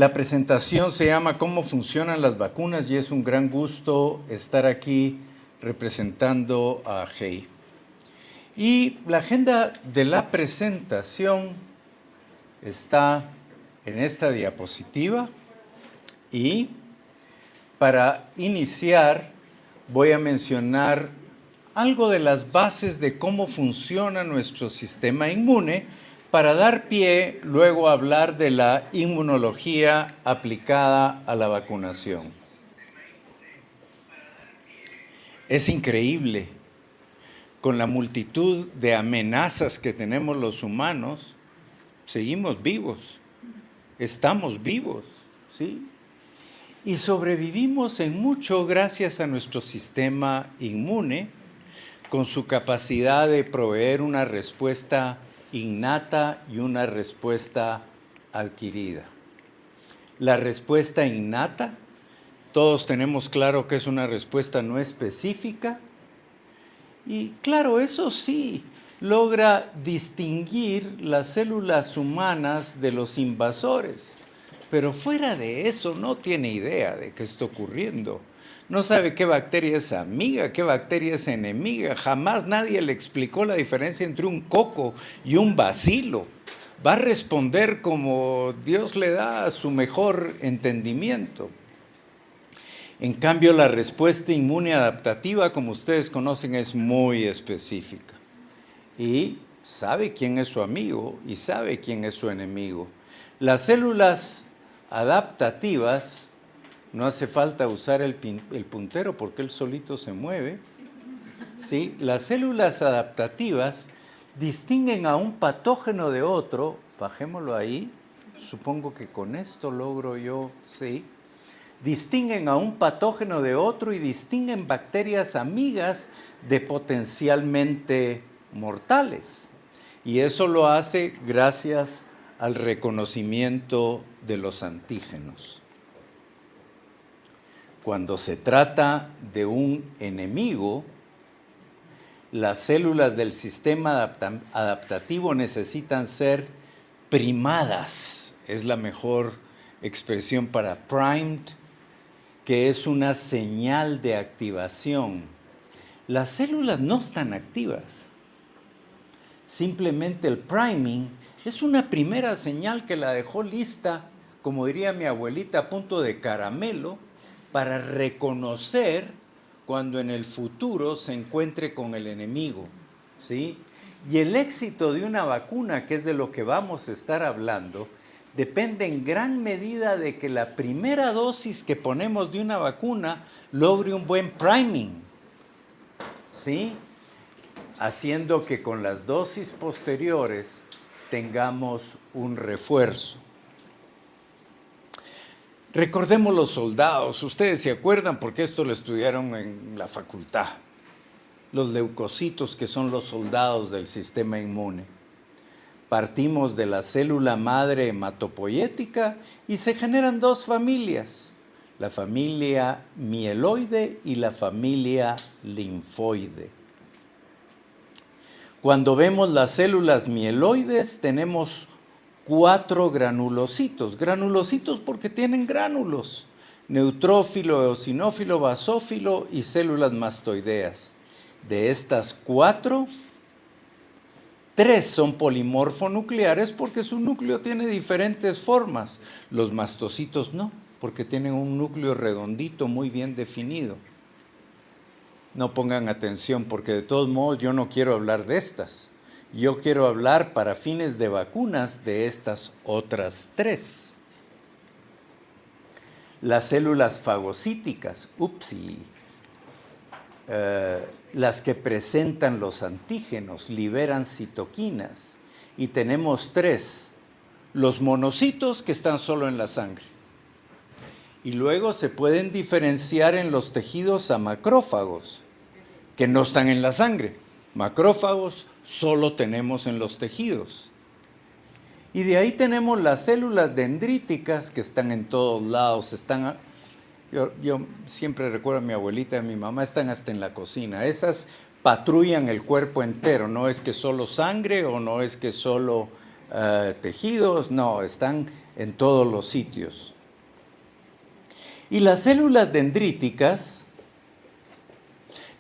La presentación se llama ¿Cómo funcionan las vacunas? Y es un gran gusto estar aquí representando a GEI. Y la agenda de la presentación está en esta diapositiva y para iniciar voy a mencionar algo de las bases de cómo funciona nuestro sistema inmune para dar pie luego a hablar de la inmunología aplicada a la vacunación. Es increíble, con la multitud de amenazas que tenemos los humanos, seguimos vivos, estamos vivos, ¿sí? Y sobrevivimos en mucho gracias a nuestro sistema inmune, con su capacidad de proveer una respuesta innata y una respuesta adquirida. La respuesta innata, todos tenemos claro que es una respuesta no específica, y claro, eso sí, logra distinguir las células humanas de los invasores, pero fuera de eso no tiene idea de qué está ocurriendo. No sabe qué bacteria es amiga, qué bacteria es enemiga. Jamás nadie le explicó la diferencia entre un coco y un bacilo. Va a responder como Dios le da a su mejor entendimiento. En cambio, la respuesta inmune adaptativa, como ustedes conocen, es muy específica. Y sabe quién es su amigo y sabe quién es su enemigo. Las células adaptativas, no hace falta usar el puntero porque él solito se mueve, ¿sí? Las células adaptativas distinguen a un patógeno de otro, bajémoslo ahí, supongo que con esto logro yo, ¿sí? Distinguen a un patógeno de otro y distinguen bacterias amigas de potencialmente mortales. Y eso lo hace gracias al reconocimiento de los antígenos. Cuando se trata de un enemigo, las células del sistema adaptativo necesitan ser primadas. Es la mejor expresión para primed, que es una señal de activación. Las células no están activas. Simplemente el priming es una primera señal que la dejó lista, como diría mi abuelita, a punto de caramelo, para reconocer cuando en el futuro se encuentre con el enemigo, ¿sí? Y el éxito de una vacuna, que es de lo que vamos a estar hablando, depende en gran medida de que la primera dosis que ponemos de una vacuna logre un buen priming, ¿sí? Haciendo que con las dosis posteriores tengamos un refuerzo. Recordemos los soldados, ustedes se acuerdan porque esto lo estudiaron en la facultad. Los leucocitos, que son los soldados del sistema inmune. Partimos de la célula madre hematopoyética y se generan dos familias, la familia mieloide y la familia linfoide. Cuando vemos las células mieloides tenemos 4 granulocitos. Granulocitos porque tienen gránulos. Neutrófilo, eosinófilo, basófilo y células mastoideas. De estas 4, 3 son polimorfonucleares porque su núcleo tiene diferentes formas. Los mastocitos no, porque tienen un núcleo redondito muy bien definido. No pongan atención porque de todos modos yo no quiero hablar de estas. Yo quiero hablar para fines de vacunas de estas otras 3. Las células fagocíticas, las que presentan los antígenos, liberan citoquinas. Y tenemos 3, los monocitos que están solo en la sangre. Y luego se pueden diferenciar en los tejidos a macrófagos, que no están en la sangre. Macrófagos solo tenemos en los tejidos. Y de ahí tenemos las células dendríticas que están en todos lados. Yo siempre recuerdo a mi abuelita y a mi mamá, están hasta en la cocina. Esas patrullan el cuerpo entero, no es que solo sangre o no es que solo tejidos, no, están en todos los sitios. Y las células dendríticas,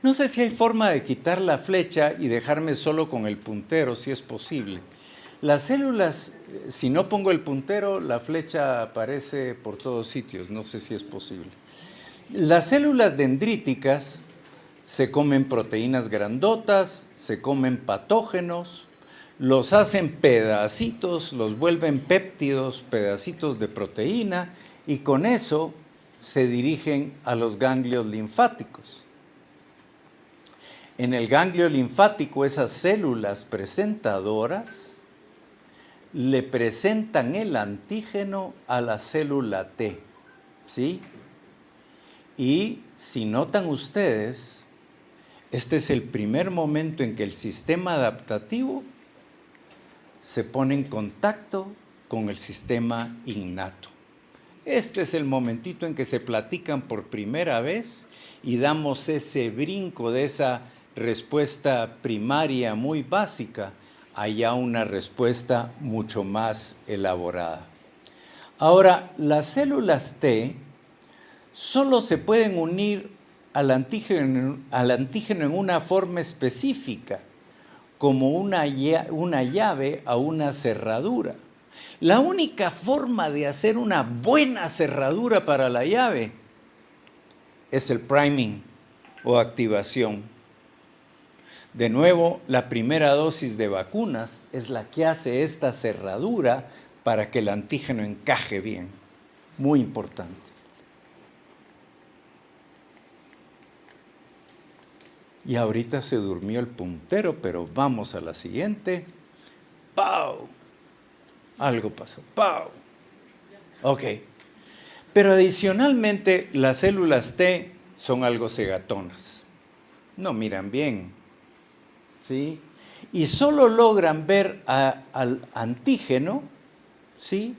no sé si hay forma de quitar la flecha y dejarme solo con el puntero, si es posible. Las células, si no pongo el puntero, la flecha aparece por todos sitios, no sé si es posible. Las células dendríticas se comen proteínas grandotas, se comen patógenos, los hacen pedacitos, los vuelven péptidos, pedacitos de proteína, y con eso se dirigen a los ganglios linfáticos. En el ganglio linfático, esas células presentadoras le presentan el antígeno a la célula T, ¿sí? Y si notan ustedes, este es el primer momento en que el sistema adaptativo se pone en contacto con el sistema innato. Este es el momentito en que se platican por primera vez y damos ese brinco de esa respuesta primaria muy básica a una respuesta mucho más elaborada. Ahora, las células T solo se pueden unir al antígeno en una forma específica, como una llave a una cerradura. La única forma de hacer una buena cerradura para la llave es el priming o activación. De nuevo, la primera dosis de vacunas es la que hace esta cerradura para que el antígeno encaje bien. Muy importante. Y ahorita se durmió el puntero, pero vamos a la siguiente. ¡Pau! Algo pasó. ¡Pau! Ok. Pero adicionalmente, las células T son algo cegatonas. No miran bien, ¿sí? Y solo logran ver al antígeno, ¿sí?,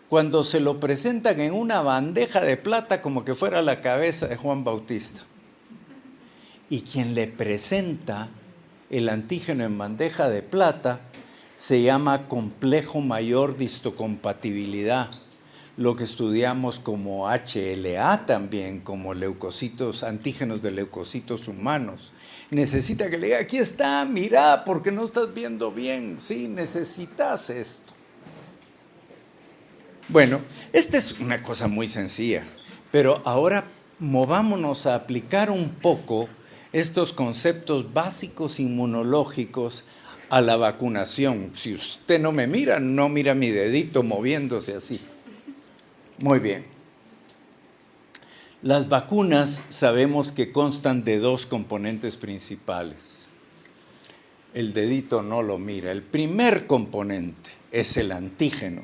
cuando se lo presentan en una bandeja de plata como que fuera la cabeza de Juan Bautista. Y quien le presenta el antígeno en bandeja de plata se llama complejo mayor de histocompatibilidad, lo que estudiamos como HLA también, como leucocitos, antígenos de leucocitos humanos. Necesita que le diga, aquí está, mira, porque no estás viendo bien. Sí, necesitas esto. Bueno, esta es una cosa muy sencilla, pero ahora movámonos a aplicar un poco estos conceptos básicos inmunológicos a la vacunación. Si usted no me mira, no mira mi dedito moviéndose así. Muy bien. Las vacunas sabemos que constan de dos componentes principales. El dedito no lo mira. El primer componente es el antígeno.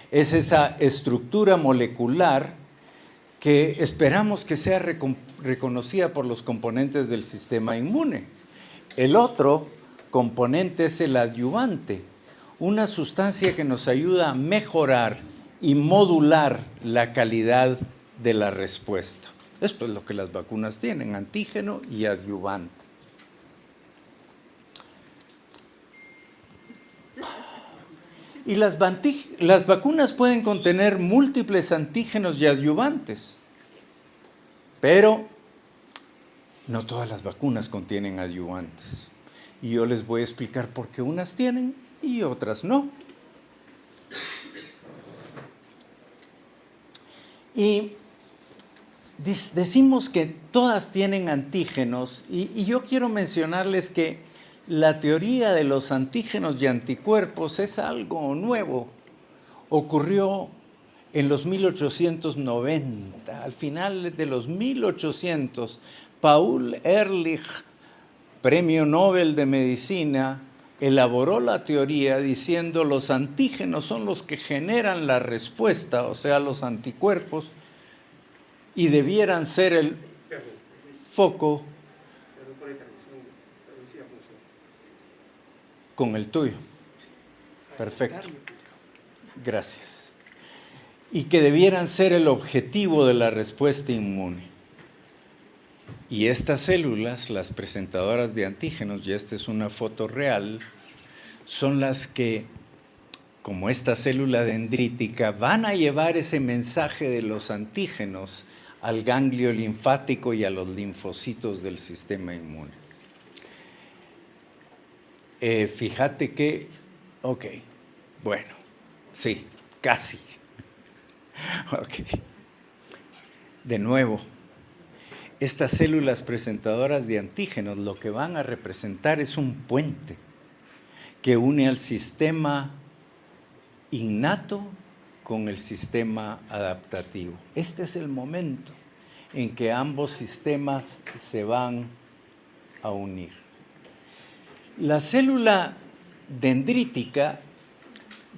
Es esa estructura molecular que esperamos que sea reconocida por los componentes del sistema inmune. El otro componente es el adyuvante, una sustancia que nos ayuda a mejorar y modular la calidad de la respuesta. Esto es lo que las vacunas tienen, antígeno y adyuvante. Y las vacunas pueden contener múltiples antígenos y adyuvantes, pero no todas las vacunas contienen adyuvantes. Y yo les voy a explicar por qué unas tienen y otras no. Y decimos que todas tienen antígenos, y yo quiero mencionarles que la teoría de los antígenos y anticuerpos es algo nuevo. Ocurrió en los 1890, al final de los 1800, Paul Ehrlich, Premio Nobel de Medicina, elaboró la teoría diciendo los antígenos son los que generan la respuesta, o sea, los anticuerpos, y debieran ser el foco con el tuyo. Perfecto. Gracias. Y que debieran ser el objetivo de la respuesta inmune. Y estas células, las presentadoras de antígenos, y esta es una foto real, son las que como esta célula dendrítica, van a llevar ese mensaje de los antígenos al ganglio linfático y a los linfocitos del sistema inmune. Fíjate que, ok, bueno, sí, casi. Ok. De nuevo, estas células presentadoras de antígenos lo que van a representar es un puente que une al sistema innato con el sistema adaptativo. Este es el momento en que ambos sistemas se van a unir. La célula dendrítica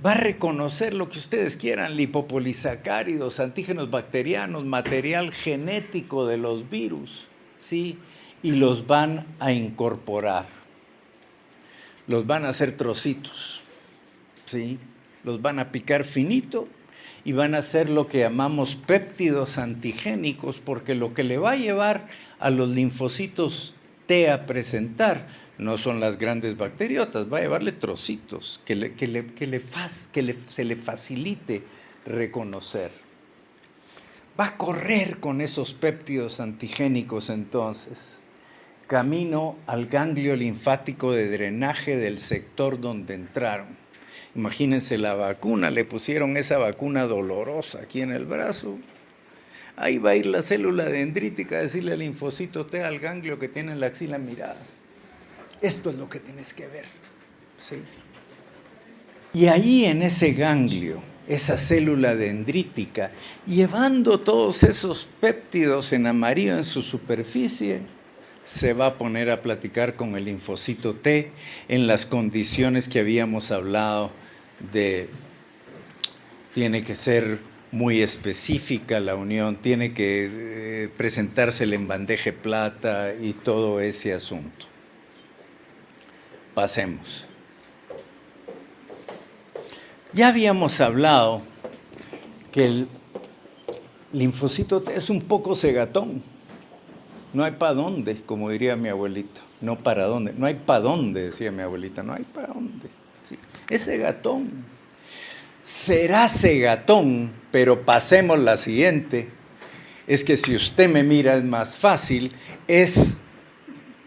va a reconocer lo que ustedes quieran, lipopolisacáridos, antígenos bacterianos, material genético de los virus, ¿sí? Y los van a incorporar. Los van a hacer trocitos, ¿sí? Los van a picar finito y van a hacer lo que llamamos péptidos antigénicos, porque lo que le va a llevar a los linfocitos T a presentar no son las grandes bacteriotas, va a llevarle trocitos que se le facilite reconocer. Va a correr con esos péptidos antigénicos entonces, camino al ganglio linfático de drenaje del sector donde entraron. Imagínense la vacuna, le pusieron esa vacuna dolorosa aquí en el brazo. Ahí va a ir la célula dendrítica a decirle al linfocito T, al ganglio que tiene en la axila, mirada. Esto es lo que tienes que ver, ¿sí? Y ahí en ese ganglio, esa célula dendrítica, llevando todos esos péptidos en amarillo en su superficie, se va a poner a platicar con el linfocito T en las condiciones que habíamos hablado de, tiene que ser muy específica la unión, tiene que presentársela en bandeja de plata y todo ese asunto. Pasemos. Ya habíamos hablado que el linfocito T es un poco cegatón. No hay para dónde, como diría mi abuelita. No para dónde. No hay para dónde, decía mi abuelita. No hay para dónde. Sí. Es cegatón. Será cegatón, pero pasemos la siguiente. Es que si usted me mira es más fácil. Es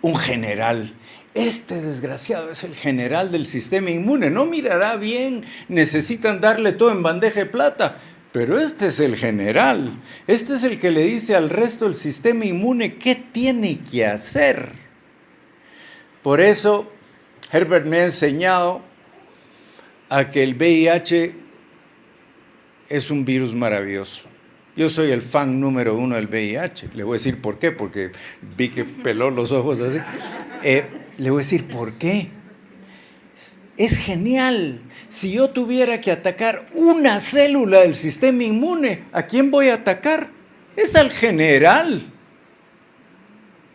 un general. Este desgraciado es el general del sistema inmune. No mirará bien, necesitan darle todo en bandeja de plata. Pero este es el general. Este es el que le dice al resto del sistema inmune qué tiene que hacer. Por eso, Herbert me ha enseñado a que el VIH es un virus maravilloso. Yo soy el fan número 1 del VIH. Le voy a decir por qué, porque vi que peló los ojos así. Le voy a decir por qué. Es genial. Si yo tuviera que atacar una célula del sistema inmune, ¿a quién voy a atacar? Es al general.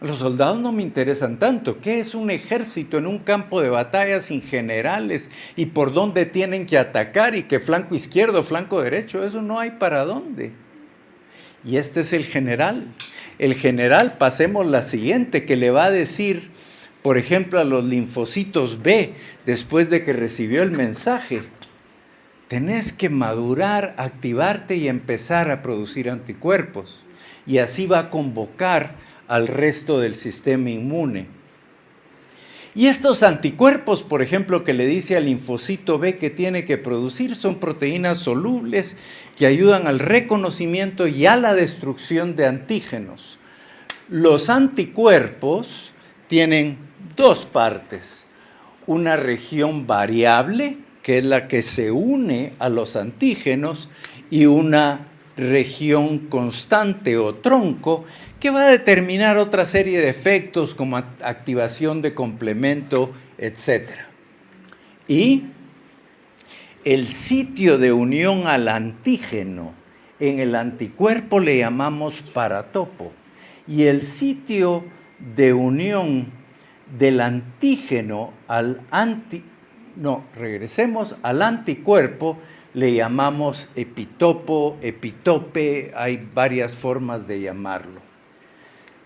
Los soldados no me interesan tanto. ¿Qué es un ejército en un campo de batalla sin generales? ¿Y por dónde tienen que atacar? ¿Y qué flanco izquierdo, flanco derecho? Eso no hay para dónde. Y este es el general. El general, pasemos la siguiente, que le va a decir, por ejemplo, a los linfocitos B, después de que recibió el mensaje, tenés que madurar, activarte y empezar a producir anticuerpos. Y así va a convocar al resto del sistema inmune. Y estos anticuerpos, por ejemplo, que le dice al linfocito B que tiene que producir, son proteínas solubles que ayudan al reconocimiento y a la destrucción de antígenos. Los anticuerpos tienen dos partes. Una región variable, que es la que se une a los antígenos, y una región constante o tronco, que va a determinar otra serie de efectos como activación de complemento, etc. Y el sitio de unión al antígeno en el anticuerpo le llamamos paratopo. Y el sitio de unión del antígeno al regresemos al anticuerpo, le llamamos epitopo, epitope, hay varias formas de llamarlo.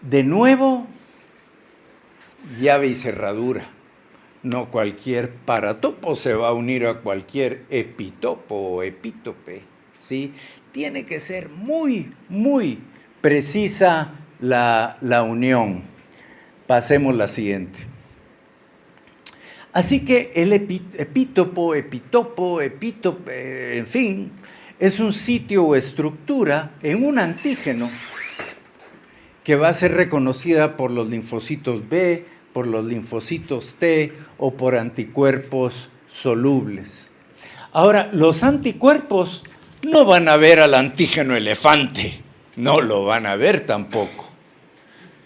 De nuevo, llave y cerradura. No cualquier paratopo se va a unir a cualquier epitopo o epítope, ¿sí? Tiene que ser muy, muy precisa la unión. Pasemos la siguiente. Así que el epítopo, epítope, en fin, es un sitio o estructura en un antígeno que va a ser reconocida por los linfocitos B, por los linfocitos T o por anticuerpos solubles. Ahora, los anticuerpos no van a ver al antígeno elefante, no lo van a ver tampoco,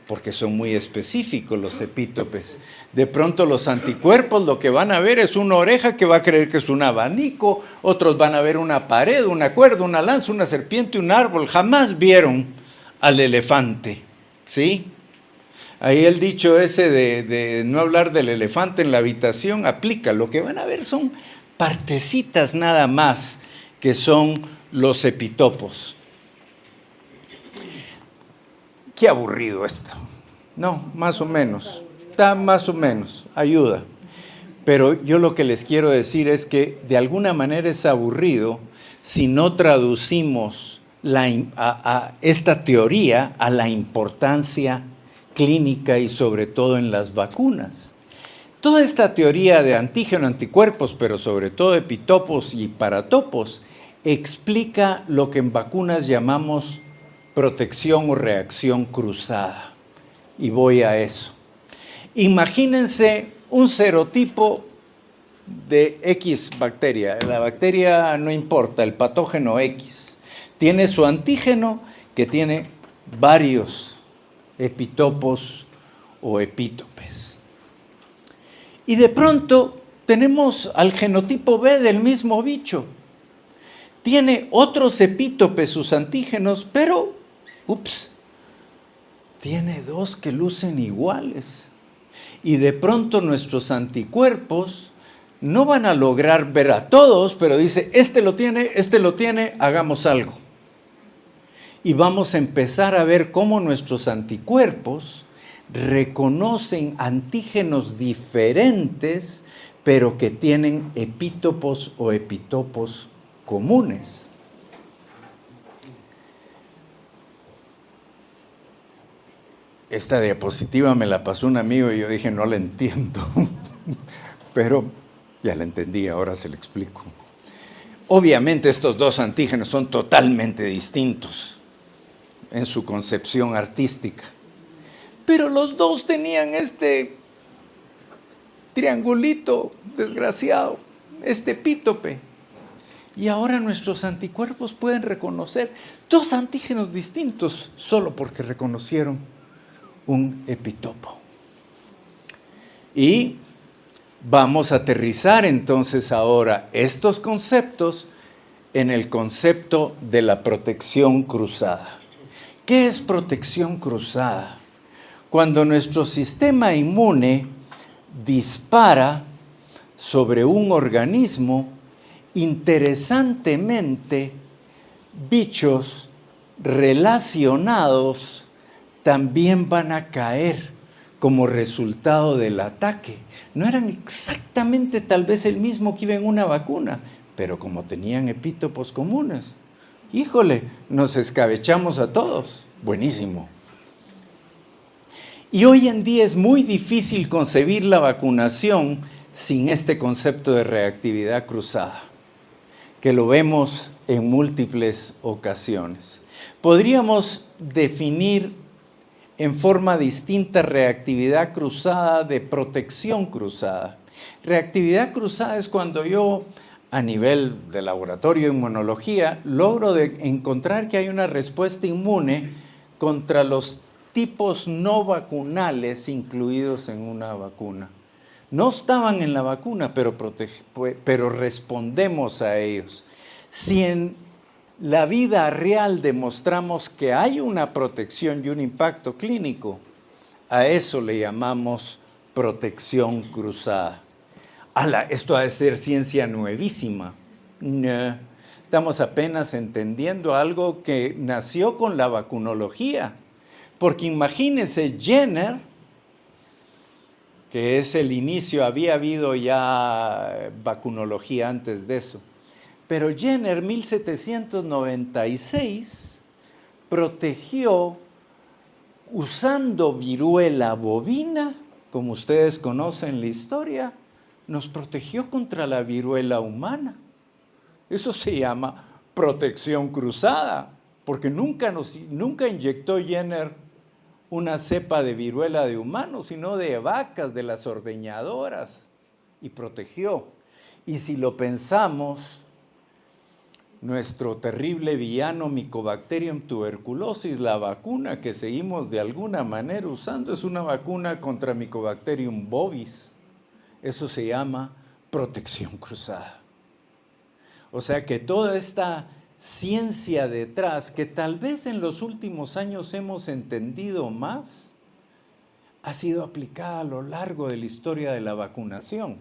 porque son muy específicos los epítopes. De pronto los anticuerpos lo que van a ver es una oreja que va a creer que es un abanico, otros van a ver una pared, una cuerda, una lanza, una serpiente, un árbol. Jamás vieron al elefante, ¿sí? Ahí el dicho ese de no hablar del elefante en la habitación aplica. Lo que van a ver son partecitas nada más, que son los epitopos. Qué aburrido esto. No, más o menos. Está más o menos, ayuda. Pero yo lo que les quiero decir es que de alguna manera es aburrido si no traducimos esta teoría a la importancia clínica y sobre todo en las vacunas. Toda esta teoría de antígeno, anticuerpos, pero sobre todo epitopos y paratopos, explica lo que en vacunas llamamos protección o reacción cruzada. Y voy a eso. Imagínense un serotipo de X bacteria. La bacteria no importa, el patógeno X. Tiene su antígeno que tiene varios epitopos o epítopes. Y de pronto tenemos al genotipo B del mismo bicho. Tiene otros epítopes, sus antígenos, pero, tiene dos que lucen iguales. Y de pronto nuestros anticuerpos no van a lograr ver a todos, pero dice, este lo tiene, hagamos algo. Y vamos a empezar a ver cómo nuestros anticuerpos reconocen antígenos diferentes, pero que tienen epítopos o epitopos comunes. Esta diapositiva me la pasó un amigo y yo dije, no la entiendo, pero ya la entendí, ahora se la explico. Obviamente estos dos antígenos son totalmente distintos en su concepción artística, pero los dos tenían este triangulito desgraciado, este epítope. Y ahora nuestros anticuerpos pueden reconocer dos antígenos distintos solo porque reconocieron un epitopo. Y vamos a aterrizar entonces ahora estos conceptos en el concepto de la protección cruzada. ¿Qué es protección cruzada? Cuando nuestro sistema inmune dispara sobre un organismo, interesantemente, bichos relacionados también van a caer como resultado del ataque. No eran exactamente tal vez el mismo que iba en una vacuna, pero como tenían epítopos comunes, híjole, nos escabechamos a todos. Buenísimo. Y hoy en día es muy difícil concebir la vacunación sin este concepto de reactividad cruzada, que lo vemos en múltiples ocasiones. Podríamos definir en forma distinta reactividad cruzada de protección cruzada. Reactividad cruzada es cuando yo, a nivel de laboratorio de inmunología, logro encontrar que hay una respuesta inmune contra los tipos no vacunales incluidos en una vacuna. No estaban en la vacuna, pero respondemos a ellos. Si en la vida real demostramos que hay una protección y un impacto clínico, a eso le llamamos protección cruzada. Esto ha de ser ciencia nuevísima. No, estamos apenas entendiendo algo que nació con la vacunología. Porque imagínense, Jenner que es el inicio, había habido ya vacunología antes de eso. Pero Jenner, 1796, protegió usando viruela bovina, como ustedes conocen la historia, nos protegió contra la viruela humana. Eso se llama protección cruzada, porque nunca inyectó Jenner una cepa de viruela de humanos, sino de vacas, de las ordeñadoras, y protegió. Y si lo pensamos, nuestro terrible villano Mycobacterium tuberculosis, la vacuna que seguimos de alguna manera usando, es una vacuna contra Mycobacterium bovis. Eso se llama protección cruzada. O sea que toda esta ciencia detrás, que tal vez en los últimos años hemos entendido más, ha sido aplicada a lo largo de la historia de la vacunación.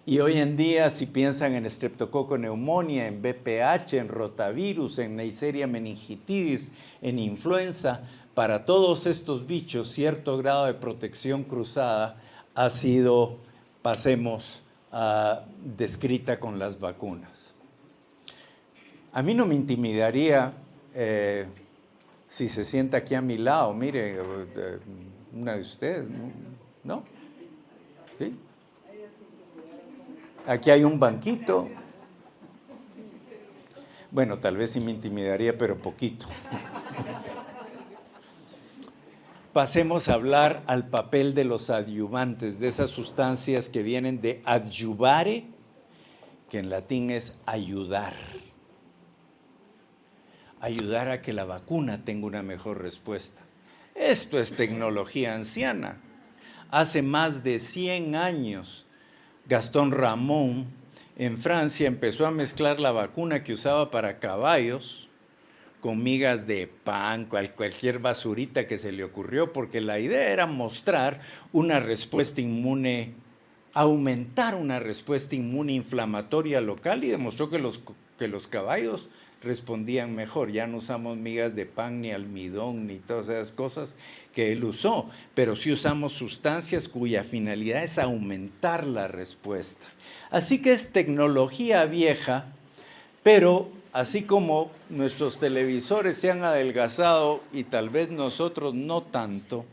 Y hoy en día, si piensan en Streptococcus pneumoniae, en VPH, en rotavirus, en Neisseria meningitidis, en influenza, para todos estos bichos, cierto grado de protección cruzada ha sido, descrita con las vacunas. A mí no me intimidaría si se sienta aquí a mi lado, mire, una de ustedes, ¿no? ¿Sí? Aquí hay un banquito. Bueno, tal vez sí me intimidaría, pero poquito. Pasemos a hablar al papel de los adyuvantes, de esas sustancias que vienen de adyuvare, que en latín es ayudar. Ayudar a que la vacuna tenga una mejor respuesta. Esto es tecnología anciana. Hace más de 100 años, Gastón Ramón en Francia empezó a mezclar la vacuna que usaba para caballos con migas de pan, cualquier basurita que se le ocurrió, porque la idea era mostrar una respuesta inmune, aumentar una respuesta inmune inflamatoria local, y demostró que los caballos respondían mejor. Ya no usamos migas de pan, ni almidón, ni todas esas cosas que él usó, pero sí usamos sustancias cuya finalidad es aumentar la respuesta. Así que es tecnología vieja, pero así como nuestros televisores se han adelgazado y tal vez nosotros no tanto,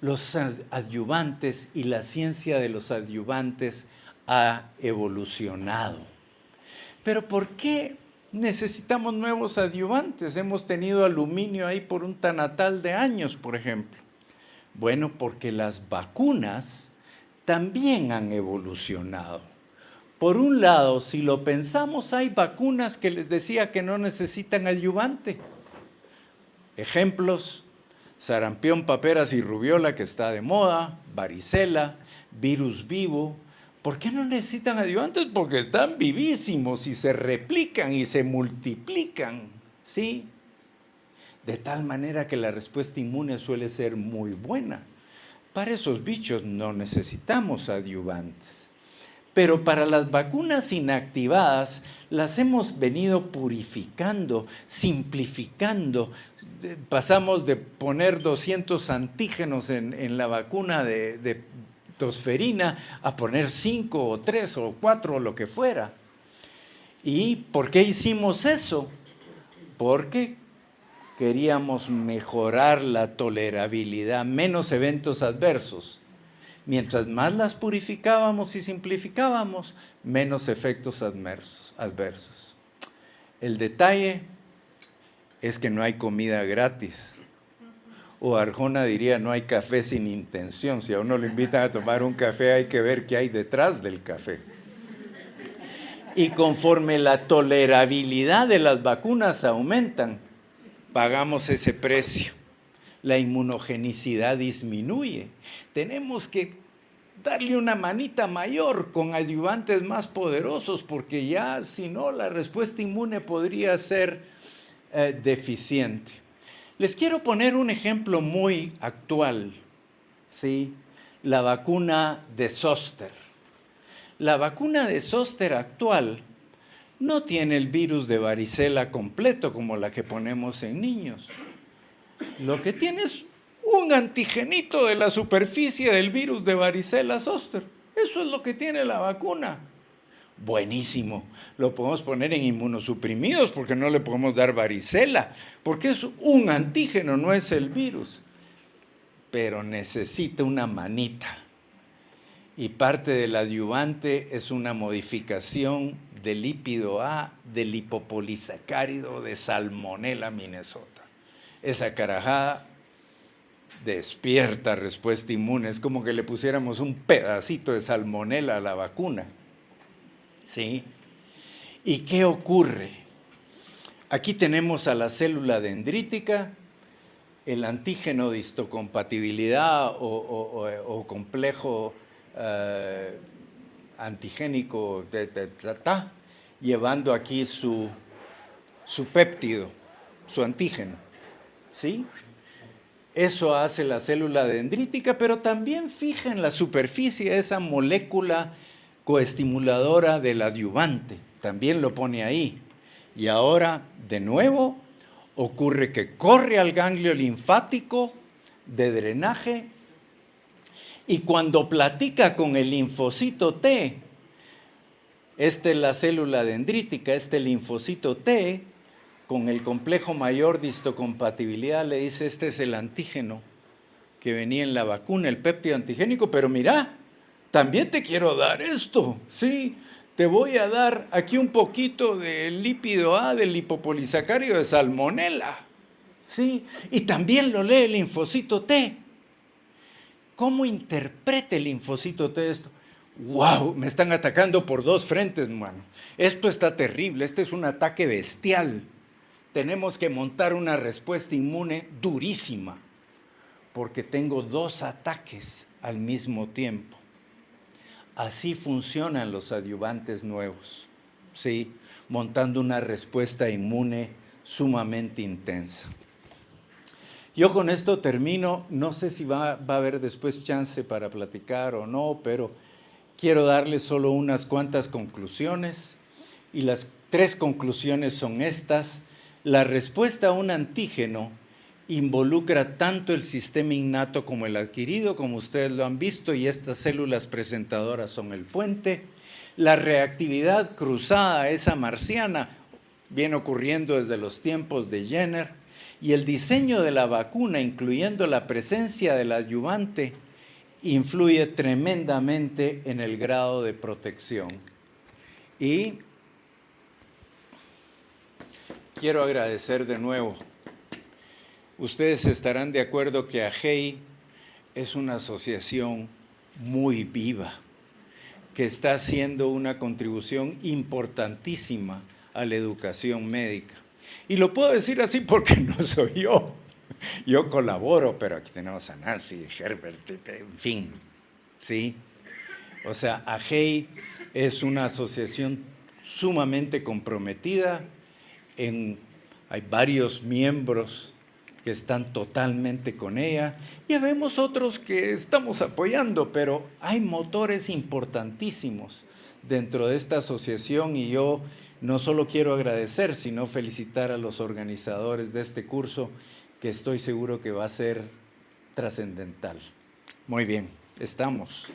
los adyuvantes y la ciencia de los adyuvantes ha evolucionado. Pero ¿por qué necesitamos nuevos adyuvantes? Hemos tenido aluminio ahí por un tanatal de años, por ejemplo. Bueno, porque las vacunas también han evolucionado. Por un lado, si lo pensamos, hay vacunas que les decía que no necesitan adyuvante. Ejemplos: sarampión, paperas y rubiola, que está de moda, varicela, virus vivo. ¿Por qué no necesitan adyuvantes? Porque están vivísimos y se replican y se multiplican, ¿sí? De tal manera que la respuesta inmune suele ser muy buena. Para esos bichos no necesitamos adyuvantes. Pero para las vacunas inactivadas las hemos venido purificando, simplificando. Pasamos de poner 200 antígenos en la vacuna de tosferina a poner 5 o 3 o 4 o lo que fuera. ¿Y por qué hicimos eso? Porque queríamos mejorar la tolerabilidad, menos eventos adversos. Mientras más las purificábamos y simplificábamos, menos efectos adversos. El detalle es que no hay comida gratis. O Arjona diría, no hay café sin intención. Si a uno lo invitan a tomar un café, hay que ver qué hay detrás del café. Y conforme la tolerabilidad de las vacunas aumentan, pagamos ese precio. La inmunogenicidad disminuye. Tenemos que darle una manita mayor con adyuvantes más poderosos, porque ya, si no, la respuesta inmune podría ser deficiente. Les quiero poner un ejemplo muy actual, ¿sí? La vacuna de zóster. La vacuna de zóster actual no tiene el virus de varicela completo como la que ponemos en niños. Lo que tiene es un antigenito de la superficie del virus de varicela zoster. Eso es lo que tiene la vacuna. Buenísimo. Lo podemos poner en inmunosuprimidos porque no le podemos dar varicela, porque es un antígeno, no es el virus. Pero necesita una manita. Y parte del adyuvante es una modificación del lípido A, del lipopolisacárido de Salmonella Minnesota. Esa carajada despierta respuesta inmune. Es como que le pusiéramos un pedacito de salmonela a la vacuna. ¿Sí? ¿Y qué ocurre? Aquí tenemos a la célula dendrítica, el antígeno de histocompatibilidad o complejo antigénico llevando aquí su péptido, su antígeno. ¿Sí? Eso hace la célula dendrítica, pero también fija en la superficie esa molécula coestimuladora del adyuvante. También lo pone ahí. Y ahora, de nuevo, ocurre que corre al ganglio linfático de drenaje y cuando platica con el linfocito T, esta es la célula dendrítica, este linfocito T, con el complejo mayor de histocompatibilidad, le dice, este es el antígeno que venía en la vacuna, el péptido antigénico, pero mira, también te quiero dar esto, ¿sí? Te voy a dar aquí un poquito del lípido A, del lipopolisacárido de Salmonella, ¿sí? Y también lo lee el linfocito T. ¿Cómo interpreta el linfocito T esto? ¡Wow! Me están atacando por dos frentes, hermano. Esto está terrible, este es un ataque bestial. Tenemos que montar una respuesta inmune durísima, porque tengo dos ataques al mismo tiempo. Así funcionan los adyuvantes nuevos, ¿sí? Montando una respuesta inmune sumamente intensa. Yo con esto termino, no sé si va a haber después chance para platicar o no, pero quiero darles solo unas cuantas conclusiones, y las 3 conclusiones son estas. La respuesta a un antígeno involucra tanto el sistema innato como el adquirido, como ustedes lo han visto, y estas células presentadoras son el puente. La reactividad cruzada, esa marciana, viene ocurriendo desde los tiempos de Jenner, y el diseño de la vacuna, incluyendo la presencia del adyuvante, influye tremendamente en el grado de protección. Y quiero agradecer de nuevo. Ustedes estarán de acuerdo que AGEI es una asociación muy viva, que está haciendo una contribución importantísima a la educación médica. Y lo puedo decir así porque no soy yo. Yo colaboro, pero aquí tenemos a Nancy, Herbert, en fin, ¿sí? O sea, AGEI es una asociación sumamente comprometida. Hay varios miembros que están totalmente con ella, y vemos otros que estamos apoyando, pero hay motores importantísimos dentro de esta asociación, y yo no solo quiero agradecer, sino felicitar a los organizadores de este curso, que estoy seguro que va a ser trascendental. Muy bien, estamos.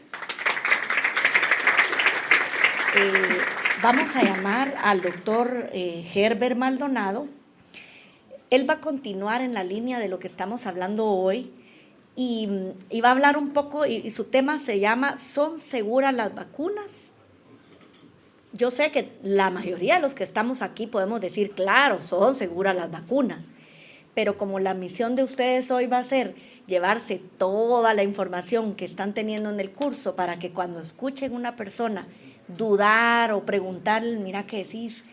Vamos a llamar al doctor Herbert Maldonado. Él va a continuar en la línea de lo que estamos hablando hoy y va a hablar un poco, y su tema se llama ¿son seguras las vacunas? Yo sé que la mayoría de los que estamos aquí podemos decir, claro, son seguras las vacunas, pero como la misión de ustedes hoy va a ser llevarse toda la información que están teniendo en el curso para que cuando escuchen una persona dudar o preguntar, mira qué decís.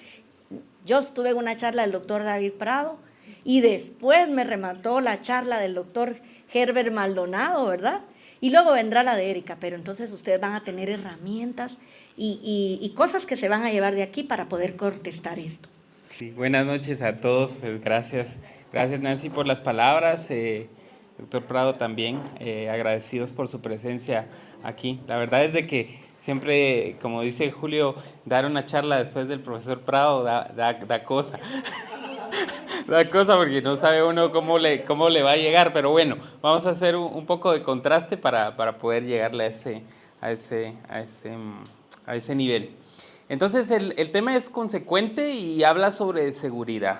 Yo estuve en una charla del doctor David Prado y después me remató la charla del doctor Herbert Maldonado, ¿verdad? Y luego vendrá la de Erika, pero entonces ustedes van a tener herramientas y cosas que se van a llevar de aquí para poder contestar esto. Sí, buenas noches a todos, pues gracias Nancy por las palabras, doctor Prado también, agradecidos por su presencia aquí. La verdad es de que siempre, como dice Julio, dar una charla después del profesor Prado da cosa. la cosa, porque no sabe uno cómo le va a llegar, pero bueno, vamos a hacer un poco de contraste para poder llegarle a ese nivel. Entonces el tema es consecuente y habla sobre seguridad.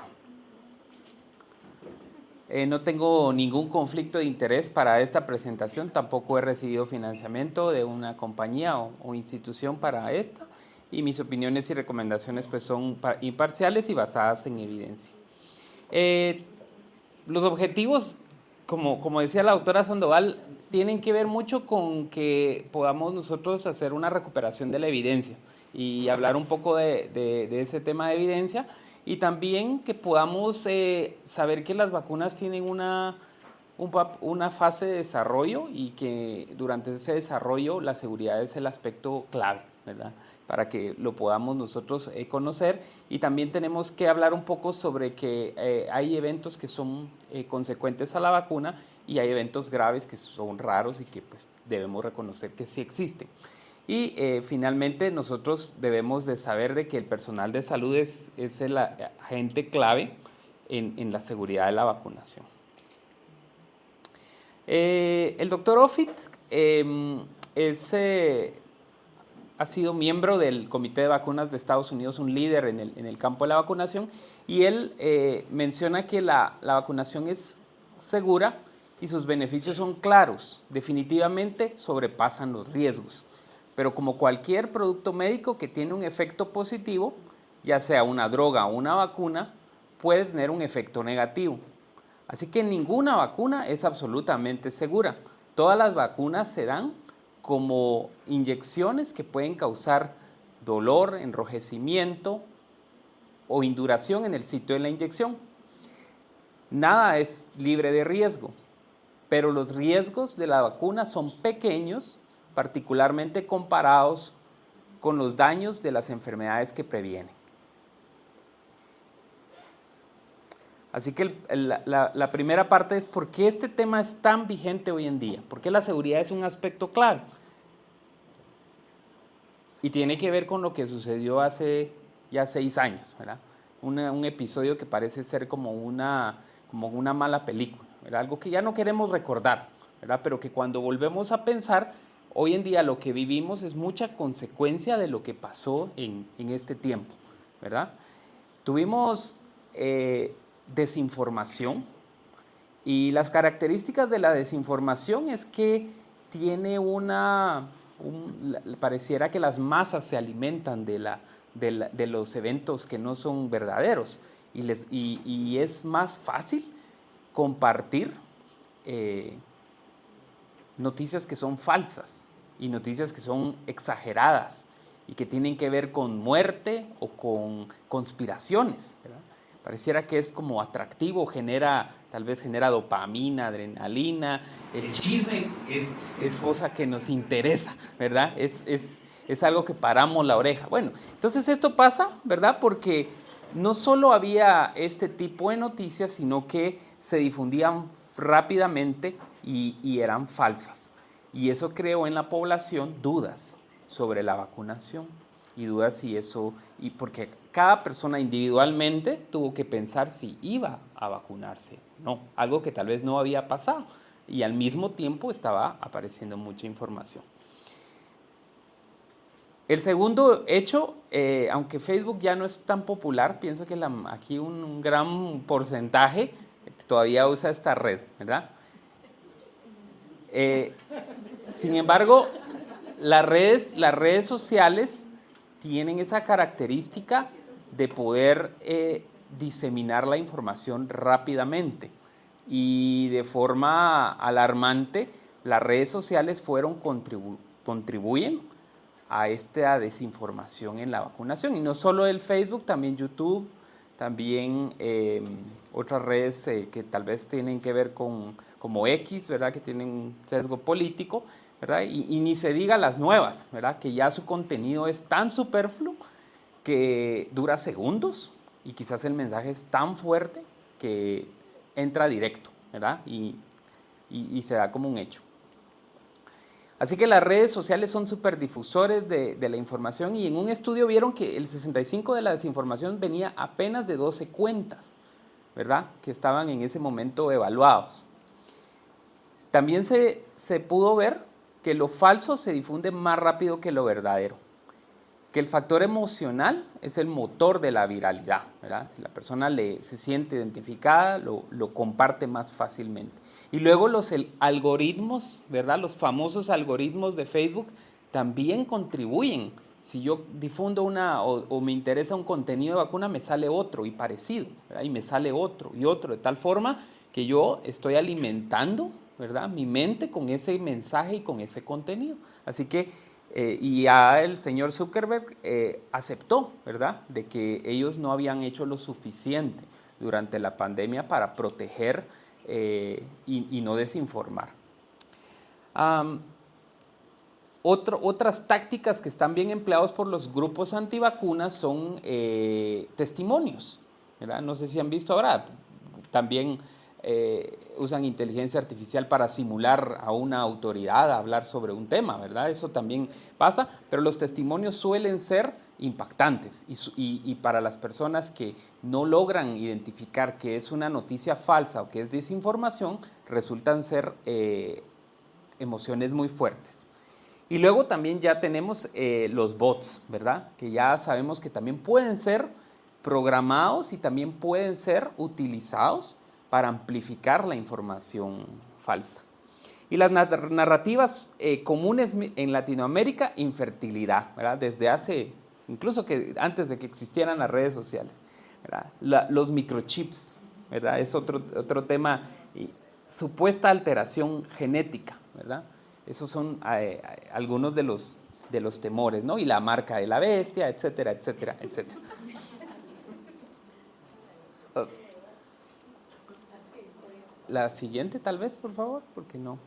No tengo ningún conflicto de interés para esta presentación, tampoco he recibido financiamiento de una compañía o institución para esta, y mis opiniones y recomendaciones pues son imparciales y basadas en evidencia. Los objetivos, como decía la doctora Sandoval, tienen que ver mucho con que podamos nosotros hacer una recuperación de la evidencia y hablar un poco de ese tema de evidencia, y también que podamos saber que las vacunas tienen una fase de desarrollo y que durante ese desarrollo la seguridad es el aspecto clave, ¿verdad? Para que lo podamos nosotros conocer. Y también tenemos que hablar un poco sobre que hay eventos que son consecuentes a la vacuna y hay eventos graves que son raros y que pues, debemos reconocer que sí existen. Y finalmente nosotros debemos de saber de que el personal de salud es el agente clave en la seguridad de la vacunación. El doctor Offit ha sido miembro del Comité de Vacunas de Estados Unidos, un líder en el campo de la vacunación, y él menciona que la vacunación es segura y sus beneficios son claros, definitivamente sobrepasan los riesgos. Pero como cualquier producto médico que tiene un efecto positivo, ya sea una droga o una vacuna, puede tener un efecto negativo. Así que ninguna vacuna es absolutamente segura. Todas las vacunas se dan como inyecciones que pueden causar dolor, enrojecimiento o induración en el sitio de la inyección. Nada es libre de riesgo, pero los riesgos de la vacuna son pequeños, particularmente comparados con los daños de las enfermedades que previenen. Así que la primera parte es por qué este tema es tan vigente hoy en día, por qué la seguridad es un aspecto clave. Y tiene que ver con lo que sucedió hace ya 6 años, ¿verdad? Un episodio que parece ser como una mala película, ¿verdad? Algo que ya no queremos recordar, ¿verdad? Pero que cuando volvemos a pensar, hoy en día lo que vivimos es mucha consecuencia de lo que pasó en este tiempo, ¿verdad? Tuvimos desinformación, y las características de la desinformación es que tiene pareciera que las masas se alimentan de los eventos que no son verdaderos, y es más fácil compartir noticias que son falsas y noticias que son exageradas y que tienen que ver con muerte o con conspiraciones, ¿verdad? Pareciera que es como atractivo, tal vez genera dopamina, adrenalina. El chisme es cosa que nos interesa, ¿verdad? Es algo que paramos la oreja. Bueno, entonces esto pasa, ¿verdad? Porque no solo había este tipo de noticias, sino que se difundían rápidamente y eran falsas. Y eso creó en la población dudas sobre la vacunación y dudas y porque cada persona individualmente tuvo que pensar si iba a vacunarse o no, algo que tal vez no había pasado, y al mismo tiempo estaba apareciendo mucha información. El segundo hecho, aunque Facebook ya no es tan popular, pienso que aquí un gran porcentaje todavía usa esta red, ¿verdad? Sin embargo, las redes sociales tienen esa característica de poder diseminar la información rápidamente, y de forma alarmante las redes sociales contribuyen a esta desinformación en la vacunación, y no solo el Facebook, también YouTube, también otras redes que tal vez tienen que ver como X, ¿verdad? Que tienen un sesgo político, ¿verdad? Y ni se diga las nuevas, ¿verdad? Que ya su contenido es tan superfluo que dura segundos, y quizás el mensaje es tan fuerte que entra directo, ¿verdad? Y se da como un hecho. Así que las redes sociales son superdifusores de la información, y en un estudio vieron que el 65% de la desinformación venía apenas de 12 cuentas, ¿verdad?, que estaban en ese momento evaluados. También se pudo ver que lo falso se difunde más rápido que lo verdadero, que el factor emocional es el motor de la viralidad, ¿verdad? Si la persona se siente identificada, lo comparte más fácilmente. Y luego los algoritmos, ¿verdad?, los famosos algoritmos de Facebook también contribuyen. Si yo difundo o me interesa un contenido de vacuna, me sale otro y parecido, ¿verdad?, y me sale otro y otro, de tal forma que yo estoy alimentando, ¿verdad?, mi mente con ese mensaje y con ese contenido. Así que, y ya el señor Zuckerberg aceptó, ¿verdad?, de que ellos no habían hecho lo suficiente durante la pandemia para proteger y no desinformar. Otras tácticas que están bien empleadas por los grupos antivacunas son testimonios, ¿verdad? No sé si han visto ahora, también usan inteligencia artificial para simular a una autoridad a hablar sobre un tema, ¿verdad? Eso también pasa, pero los testimonios suelen ser impactantes y para las personas que no logran identificar que es una noticia falsa o que es desinformación, resultan ser emociones muy fuertes. Y luego también ya tenemos los bots, ¿verdad?, que ya sabemos que también pueden ser programados y también pueden ser utilizados para amplificar la información falsa. Y las narrativas comunes en Latinoamérica, infertilidad, ¿verdad?, desde hace, incluso que antes de que existieran las redes sociales, ¿verdad? Los microchips, ¿verdad?, es otro tema, supuesta alteración genética, ¿verdad? Esos son algunos de los temores, ¿no? Y la marca de la bestia, etcétera, etcétera, etcétera. La siguiente, tal vez, por favor, porque no.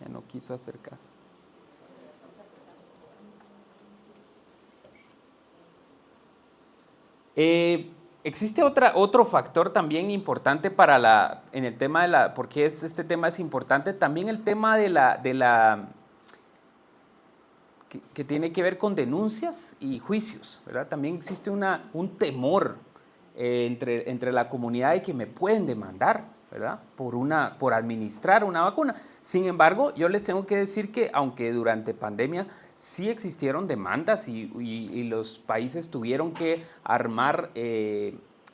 Ya no quiso hacer caso. Existe otro factor también importante en el tema porque este tema es importante, también el tema que tiene que ver con denuncias y juicios, ¿verdad? También existe un temor entre la comunidad de que me pueden demandar, ¿verdad?, por administrar una vacuna. Sin embargo, yo les tengo que decir que aunque durante pandemia sí existieron demandas y los países tuvieron que armar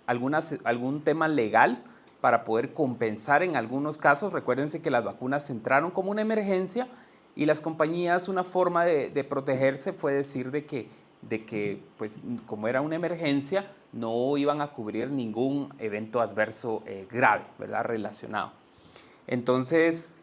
algún tema legal para poder compensar en algunos casos. Recuérdense que las vacunas entraron como una emergencia y las compañías, una forma de protegerse fue decir de que pues, como era una emergencia, no iban a cubrir ningún evento adverso grave, ¿verdad?, relacionado. Entonces,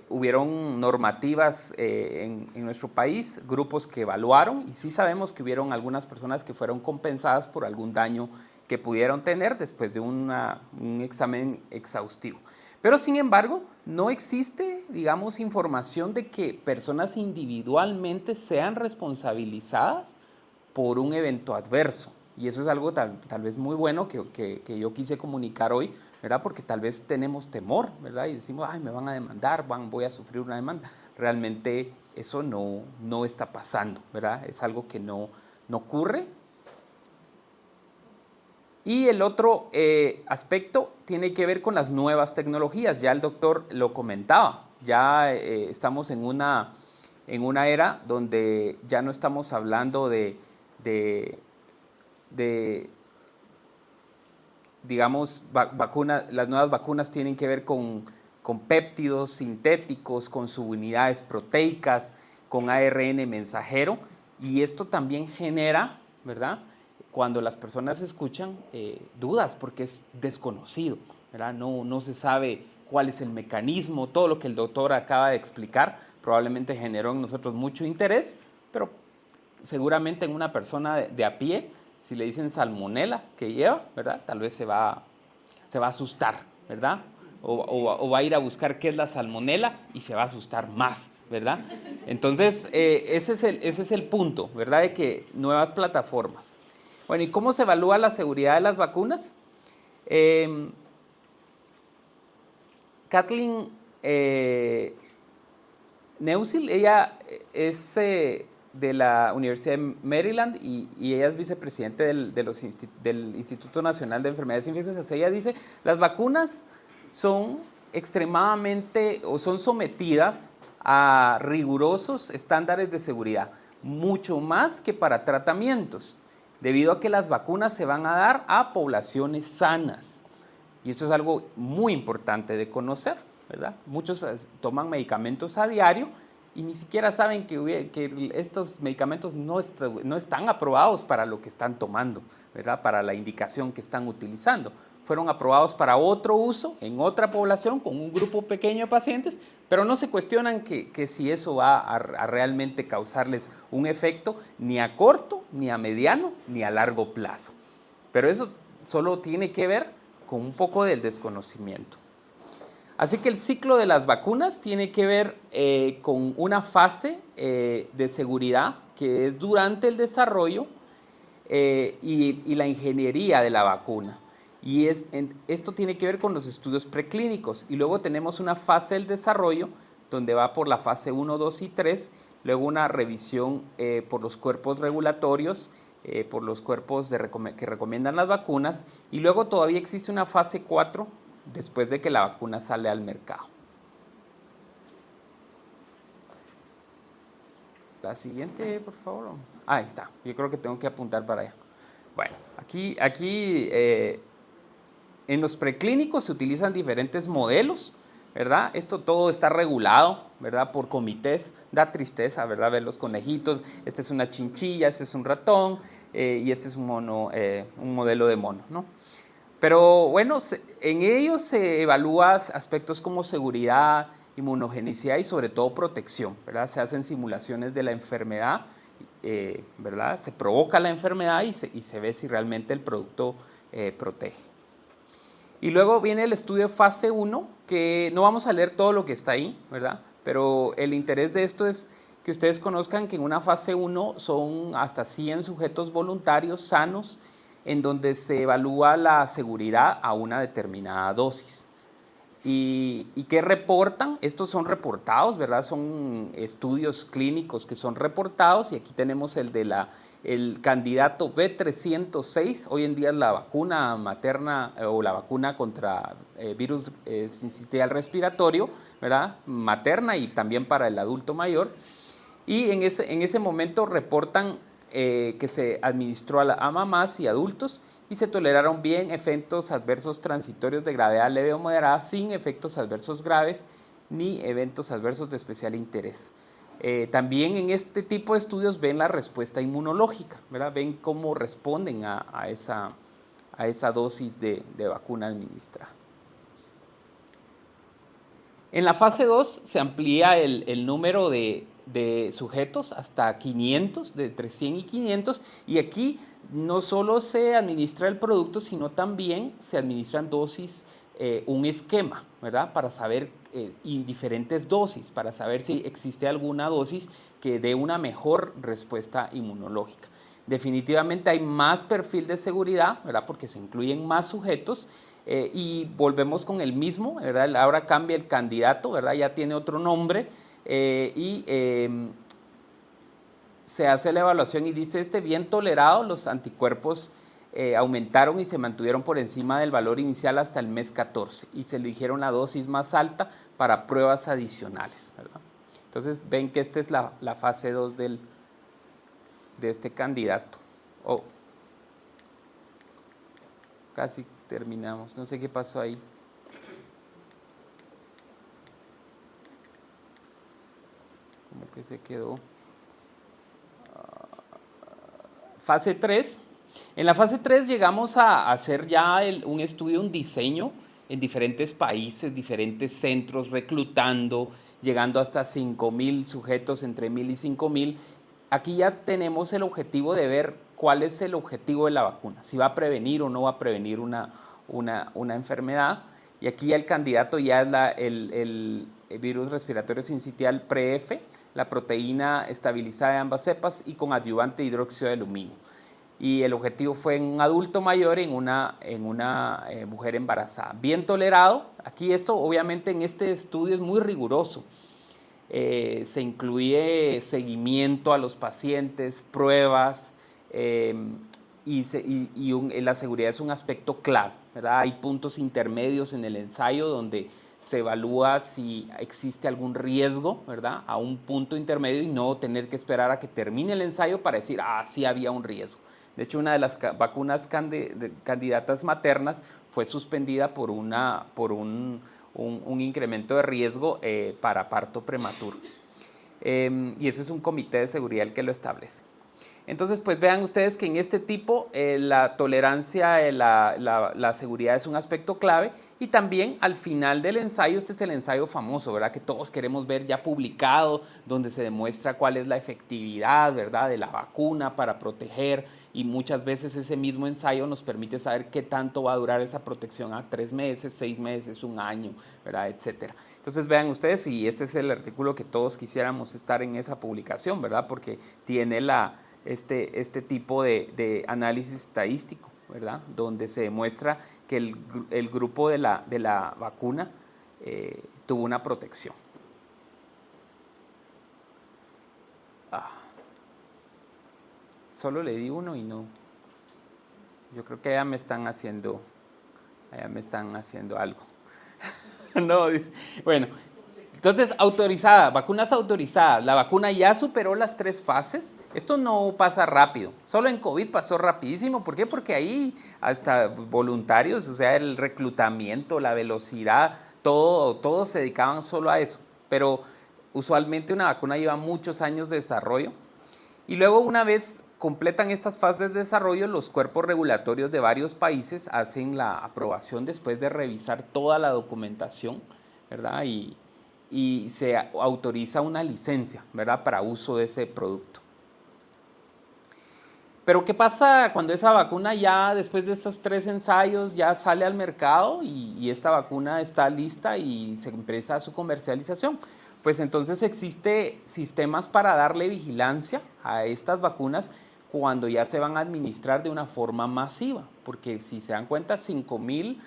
hubieron normativas en nuestro país, grupos que evaluaron, y sí sabemos que hubieron algunas personas que fueron compensadas por algún daño que pudieron tener después de un examen exhaustivo. Pero sin embargo, no existe, digamos, información de que personas individualmente sean responsabilizadas por un evento adverso. Y eso es algo tal vez muy bueno que yo quise comunicar hoy, ¿verdad? Porque tal vez tenemos temor, ¿verdad? Y decimos, ay, me van a demandar, voy a sufrir una demanda. Realmente eso no está pasando, ¿verdad? Es algo que no ocurre. Y el otro aspecto tiene que ver con las nuevas tecnologías. Ya el doctor lo comentaba. Ya estamos en una era donde ya no estamos hablando de digamos, las nuevas vacunas tienen que ver con péptidos sintéticos, con subunidades proteicas, con ARN mensajero, y esto también genera, ¿verdad?, cuando las personas escuchan dudas, porque es desconocido, ¿verdad? No se sabe cuál es el mecanismo, todo lo que el doctor acaba de explicar probablemente generó en nosotros mucho interés, pero seguramente en una persona de a pie, si le dicen salmonela que lleva, ¿verdad?, tal vez se va a asustar, ¿verdad? O va a ir a buscar qué es la salmonela y se va a asustar más, ¿verdad? Entonces, ese es el punto, ¿verdad?, de que nuevas plataformas. Bueno, ¿y cómo se evalúa la seguridad de las vacunas? Kathleen Neusil, ella es de la Universidad de Maryland y ella es vicepresidente del Instituto Nacional de Enfermedades Infecciosas. Ella dice, las vacunas son extremadamente o son sometidas a rigurosos estándares de seguridad, mucho más que para tratamientos, debido a que las vacunas se van a dar a poblaciones sanas. Y esto es algo muy importante de conocer, ¿verdad? Muchos toman medicamentos a diario y ni siquiera saben que estos medicamentos no están aprobados para lo que están tomando, ¿verdad? Para la indicación que están utilizando. Fueron aprobados para otro uso en otra población con un grupo pequeño de pacientes, pero no se cuestionan que si eso va a realmente causarles un efecto ni a corto, ni a mediano, ni a largo plazo. Pero eso solo tiene que ver con un poco del desconocimiento. Así que el ciclo de las vacunas tiene que ver con una fase de seguridad que es durante el desarrollo y la ingeniería de la vacuna. Y esto tiene que ver con los estudios preclínicos. Y luego tenemos una fase del desarrollo donde va por la fase 1, 2 y 3, luego una revisión por los cuerpos regulatorios, por los cuerpos que recomiendan las vacunas, y luego todavía existe una fase 4 después de que la vacuna sale al mercado. La siguiente, por favor. Ahí está, yo creo que tengo que apuntar para allá. Bueno, aquí en los preclínicos se utilizan diferentes modelos, ¿verdad? Esto todo está regulado, ¿verdad? Por comités. Da tristeza, ¿verdad? Ver los conejitos. Este es una chinchilla, este es un ratón y este es un modelo de mono, ¿no? Pero bueno, en ellos se evalúan aspectos como seguridad, inmunogenicidad y sobre todo protección, ¿verdad? Se hacen simulaciones de la enfermedad, ¿verdad? Se provoca la enfermedad y se ve si realmente el producto protege. Y luego viene el estudio de fase 1, que no vamos a leer todo lo que está ahí, ¿verdad? Pero el interés de esto es que ustedes conozcan que en una fase 1 son hasta 100 sujetos voluntarios sanos, en donde se evalúa la seguridad a una determinada dosis. ¿Y qué reportan? Estos son reportados, ¿verdad? Son estudios clínicos que son reportados, y aquí tenemos el candidato B306, hoy en día es la vacuna materna o la vacuna contra virus sincitial respiratorio, ¿verdad? Materna y también para el adulto mayor. Y en ese momento reportan que se administró a mamás y adultos y se toleraron bien efectos adversos transitorios de gravedad leve o moderada sin efectos adversos graves ni eventos adversos de especial interés. También en este tipo de estudios ven la respuesta inmunológica, ¿verdad? Ven cómo responden a esa dosis de vacuna administrada. En la fase 2 se amplía el número de sujetos hasta 500, de entre 100 y 500, y aquí no solo se administra el producto, sino también se administran dosis, un esquema, ¿verdad? Para saber, y diferentes dosis, para saber si existe alguna dosis que dé una mejor respuesta inmunológica. Definitivamente hay más perfil de seguridad, ¿verdad? Porque se incluyen más sujetos, y volvemos con el mismo, ¿verdad? Ahora cambia el candidato, ¿verdad? Ya tiene otro nombre, se hace la evaluación y dice, bien tolerado, los anticuerpos aumentaron y se mantuvieron por encima del valor inicial hasta el mes 14 y se eligieron la dosis más alta para pruebas adicionales, ¿verdad? Entonces ven que esta es la fase 2 de este candidato. Casi terminamos, no sé qué pasó ahí. Como que se quedó. Fase 3. En la fase 3 llegamos a hacer ya un estudio, un diseño en diferentes países, diferentes centros, reclutando, llegando hasta 5,000 sujetos, entre 1,000 y 5,000. Aquí ya tenemos el objetivo de ver cuál es el objetivo de la vacuna, si va a prevenir o no va a prevenir una enfermedad. Y aquí ya el candidato ya es el virus respiratorio sincitial pre-F, la proteína estabilizada de ambas cepas y con adyuvante hidróxido de aluminio. Y el objetivo fue en un adulto mayor, en una mujer embarazada. Bien tolerado. Aquí esto, obviamente, en este estudio es muy riguroso. se incluye seguimiento a los pacientes, pruebas, la seguridad es un aspecto clave, ¿verdad? Hay puntos intermedios en el ensayo donde se evalúa si existe algún riesgo, ¿verdad? A un punto intermedio y no tener que esperar a que termine el ensayo para decir, sí había un riesgo. De hecho, una de las vacunas candidatas maternas fue suspendida por un incremento de riesgo para parto prematuro. Y ese es un comité de seguridad el que lo establece. Entonces, pues vean ustedes que en este tipo la tolerancia, la seguridad es un aspecto clave, y también al final del ensayo, este es el ensayo famoso, ¿verdad? Que todos queremos ver ya publicado, donde se demuestra cuál es la efectividad, ¿verdad? De la vacuna para proteger, y muchas veces ese mismo ensayo nos permite saber qué tanto va a durar esa protección a 3 meses, 6 meses, 1 año, ¿verdad? Etcétera. Entonces vean ustedes, y este es el artículo que todos quisiéramos estar en esa publicación, ¿verdad? Porque tiene este tipo de análisis estadístico, ¿verdad? Donde se demuestra que el grupo de la vacuna tuvo una protección. Solo le di uno y no. Yo creo que ya me están haciendo algo. No, bueno, entonces vacunas autorizadas. La vacuna ya superó las 3 fases. Esto no pasa rápido. Solo en COVID pasó rapidísimo. ¿Por qué? Porque ahí hasta voluntarios, o sea, el reclutamiento, la velocidad, todos se dedicaban solo a eso. Pero usualmente una vacuna lleva muchos años de desarrollo. Y luego, una vez completan estas fases de desarrollo, los cuerpos regulatorios de varios países hacen la aprobación después de revisar toda la documentación, ¿verdad? Y se autoriza una licencia, ¿verdad? Para uso de ese producto. Pero ¿qué pasa cuando esa vacuna ya después de estos 3 ensayos ya sale al mercado y esta vacuna está lista y se empieza su comercialización? Pues entonces existen sistemas para darle vigilancia a estas vacunas cuando ya se van a administrar de una forma masiva, porque si se dan cuenta, 5,000,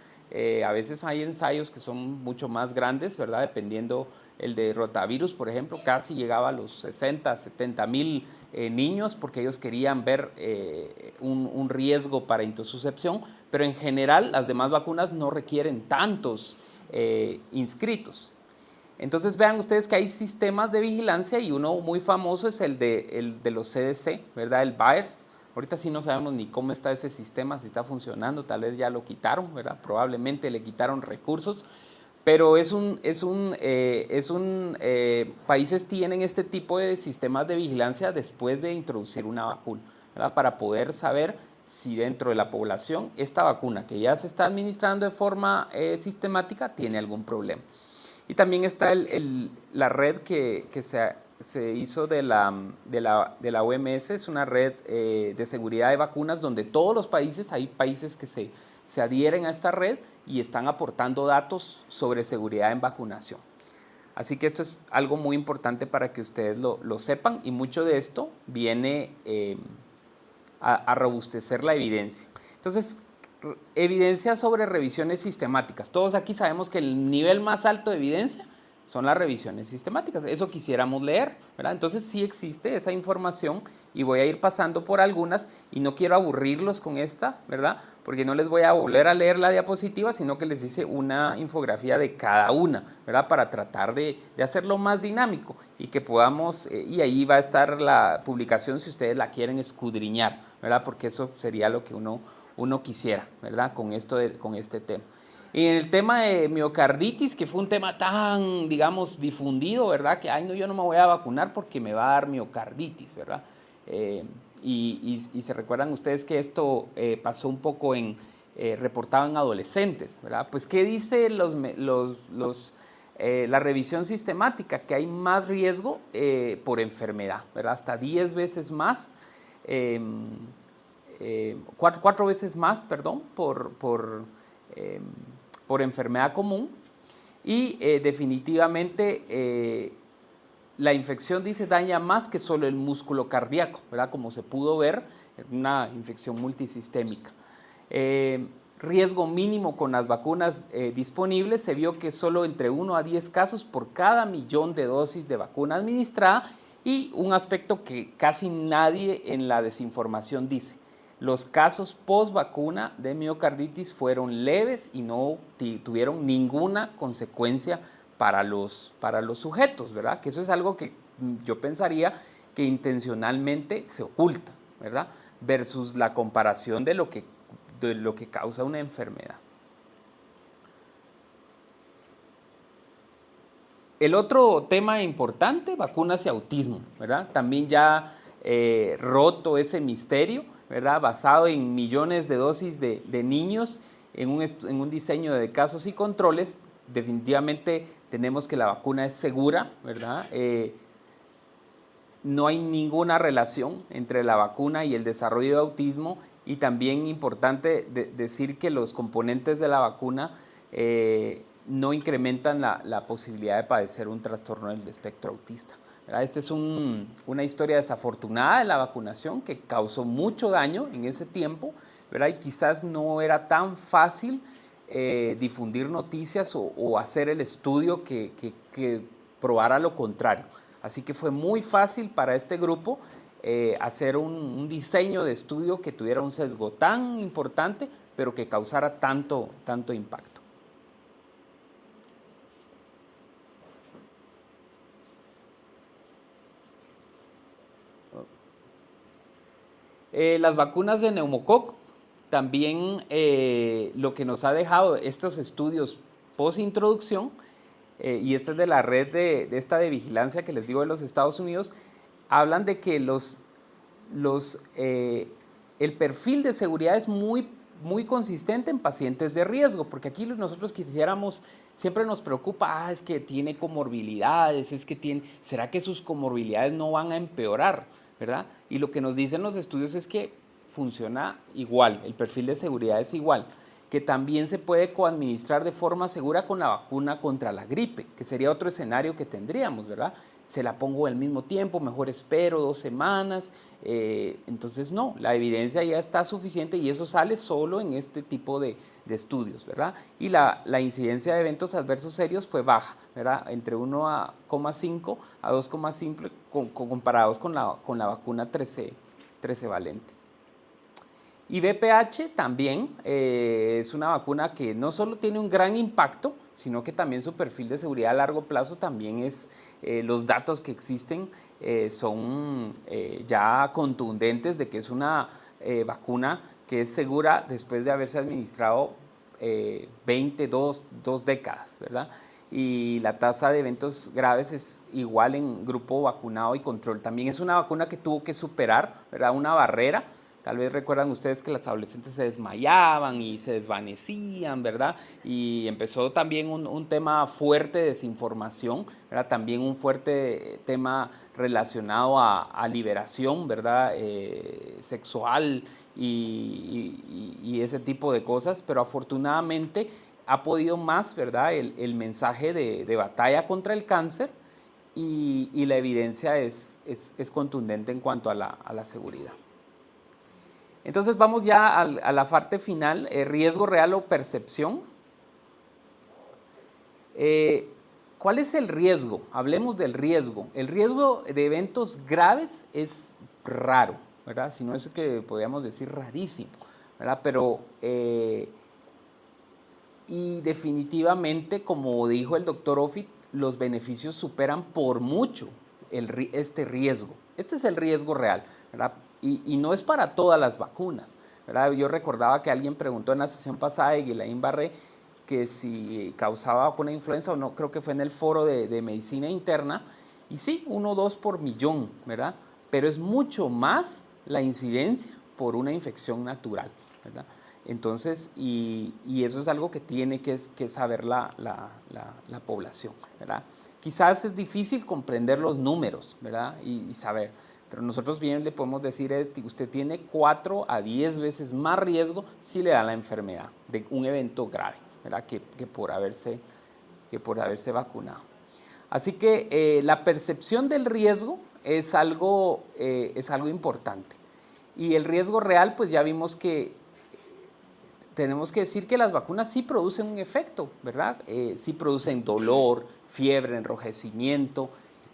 a veces hay ensayos que son mucho más grandes, ¿verdad? Dependiendo, el de rotavirus, por ejemplo, casi llegaba a los 60, 70,000 niños, porque ellos querían ver un riesgo para intosuscepción, pero en general las demás vacunas no requieren tantos inscritos. Entonces vean ustedes que hay sistemas de vigilancia, y uno muy famoso es el de los CDC, ¿verdad? El VAERS. Ahorita sí no sabemos ni cómo está ese sistema, si está funcionando, tal vez ya lo quitaron, ¿verdad? Probablemente le quitaron recursos, pero países tienen este tipo de sistemas de vigilancia después de introducir una vacuna, ¿verdad? Para poder saber si dentro de la población esta vacuna que ya se está administrando de forma sistemática tiene algún problema. Y también está la red que se hizo de la OMS, es una red de seguridad de vacunas donde todos los países, hay países que se adhieren a esta red y están aportando datos sobre seguridad en vacunación. Así que esto es algo muy importante para que ustedes lo sepan, y mucho de esto viene a robustecer la evidencia. Entonces, evidencia sobre revisiones sistemáticas. Todos aquí sabemos que el nivel más alto de evidencia son las revisiones sistemáticas. Eso quisiéramos leer, ¿verdad? Entonces sí existe esa información, y voy a ir pasando por algunas, y no quiero aburrirlos con esta, ¿verdad? Porque no les voy a volver a leer la diapositiva, sino que les hice una infografía de cada una, ¿verdad? Para tratar de hacerlo más dinámico, y que podamos, y ahí va a estar la publicación si ustedes la quieren escudriñar, ¿verdad? Porque eso sería lo que uno quisiera, ¿verdad? Con este tema. Y en el tema de miocarditis, que fue un tema tan, digamos, difundido, ¿verdad? Que, no, yo no me voy a vacunar porque me va a dar miocarditis, ¿verdad? Y se recuerdan ustedes que esto pasó un poco reportado en adolescentes, ¿verdad? Pues, ¿qué dice la revisión sistemática? Que hay más riesgo por enfermedad, ¿verdad? Hasta 10 veces más, 4 veces más, perdón, por enfermedad común, y definitivamente la infección, dice, daña más que solo el músculo cardíaco, ¿verdad? Como se pudo ver, una infección multisistémica. riesgo mínimo con las vacunas disponibles, se vio que solo entre 1 a 10 casos por cada millón de dosis de vacuna administrada, y un aspecto que casi nadie en la desinformación dice: los casos post vacuna de miocarditis fueron leves y no tuvieron ninguna consecuencia para los sujetos, ¿verdad? Que eso es algo que yo pensaría que intencionalmente se oculta, ¿verdad? Versus la comparación de lo que causa una enfermedad. El otro tema importante, vacunas y autismo, ¿verdad? También ya roto ese misterio, ¿verdad? Basado en millones de dosis de niños, en un diseño de casos y controles, definitivamente tenemos que la vacuna es segura, ¿verdad? No hay ninguna relación entre la vacuna y el desarrollo de autismo, y también importante decir que los componentes de la vacuna no incrementan la posibilidad de padecer un trastorno del espectro autista, ¿verdad? Esta es una historia desafortunada de la vacunación que causó mucho daño en ese tiempo, ¿verdad? Y quizás no era tan fácil difundir noticias o hacer el estudio que probara lo contrario. Así que fue muy fácil para este grupo hacer un diseño de estudio que tuviera un sesgo tan importante, pero que causara tanto impacto. Las vacunas de neumococo, también lo que nos ha dejado estos estudios post-introducción, y esta es de la red de vigilancia que les digo de los Estados Unidos, hablan de que el perfil de seguridad es muy consistente en pacientes de riesgo, porque aquí nosotros quisiéramos, siempre nos preocupa, es que tiene comorbilidades, ¿será que sus comorbilidades no van a empeorar? ¿Verdad? Y lo que nos dicen los estudios es que funciona igual, el perfil de seguridad es igual, que también se puede coadministrar de forma segura con la vacuna contra la gripe, que sería otro escenario que tendríamos, ¿verdad? Se la pongo al mismo tiempo, mejor espero 2 semanas, entonces no, la evidencia ya está suficiente y eso sale solo en este tipo de estudios, ¿verdad? Y la incidencia de eventos adversos serios fue baja, ¿verdad? Entre 1,5 a 2,5 comparados con la vacuna 13 valente. Y VPH también es una vacuna que no solo tiene un gran impacto, sino que también su perfil de seguridad a largo plazo también es, los datos que existen son ya contundentes de que es una vacuna que es segura después de haberse administrado 22 décadas, ¿verdad? Y la tasa de eventos graves es igual en grupo vacunado y control. También es una vacuna que tuvo que superar, ¿verdad?, una barrera. Tal vez recuerdan ustedes que las adolescentes se desmayaban y se desvanecían, ¿verdad? Y empezó también un tema fuerte de desinformación, ¿verdad? También un fuerte tema relacionado a liberación, ¿verdad? Sexual y ese tipo de cosas, pero afortunadamente ha podido más, ¿verdad?, el mensaje de batalla contra el cáncer, y la evidencia es contundente en cuanto a la seguridad. Entonces vamos ya a la parte final, riesgo real o percepción. ¿Cuál es el riesgo? Hablemos del riesgo. El riesgo de eventos graves es raro, ¿verdad? Si no es que podríamos decir rarísimo, ¿verdad? Pero, y definitivamente, como dijo el doctor Offit, los beneficios superan por mucho este riesgo. Este es el riesgo real, ¿verdad? Y no es para todas las vacunas, ¿verdad? Yo recordaba que alguien preguntó en la sesión pasada de Guillain-Barré que si causaba vacuna influenza o no, creo que fue en el foro de medicina interna, y sí, 1 o 2 por millón, ¿verdad? Pero es mucho más la incidencia por una infección natural, ¿verdad? Entonces, y eso es algo que tiene que saber la población, ¿verdad? Quizás es difícil comprender los números, ¿verdad? Y saber. Pero nosotros bien le podemos decir, usted tiene 4 a 10 veces más riesgo si le da la enfermedad de un evento grave, ¿verdad?, que por haberse vacunado. Así que la percepción del riesgo es algo importante. Y el riesgo real, pues ya vimos que tenemos que decir que las vacunas sí producen un efecto, ¿verdad? Sí producen dolor, fiebre, enrojecimiento,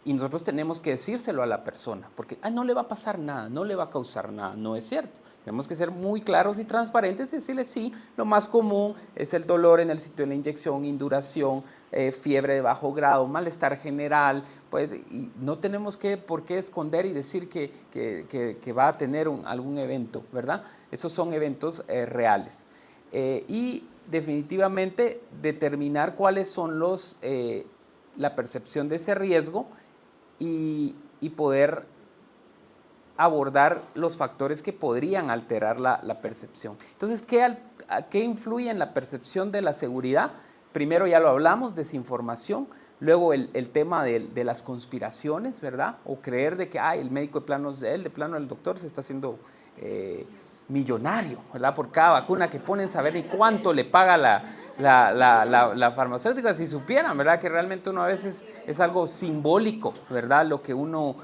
y nosotros tenemos que decírselo a la persona, porque no le va a pasar nada, no le va a causar nada, no es cierto. Tenemos que ser muy claros y transparentes y decirle sí, lo más común es el dolor en el sitio de la inyección, induración, fiebre de bajo grado, malestar general, pues, y no tenemos por qué esconder y decir que va a tener algún evento, ¿verdad? Esos son eventos reales. Y definitivamente determinar cuáles son la percepción de ese riesgo y poder abordar los factores que podrían alterar la percepción. Entonces, ¿qué influye en la percepción de la seguridad? Primero ya lo hablamos, desinformación. Luego el tema de las conspiraciones, ¿verdad? O creer de que el médico de plano el doctor se está haciendo millonario, ¿verdad? Por cada vacuna que ponen, saber ni cuánto le paga la farmacéutica, si supieran, ¿verdad? Que realmente uno a veces es algo simbólico, ¿verdad? Lo que uno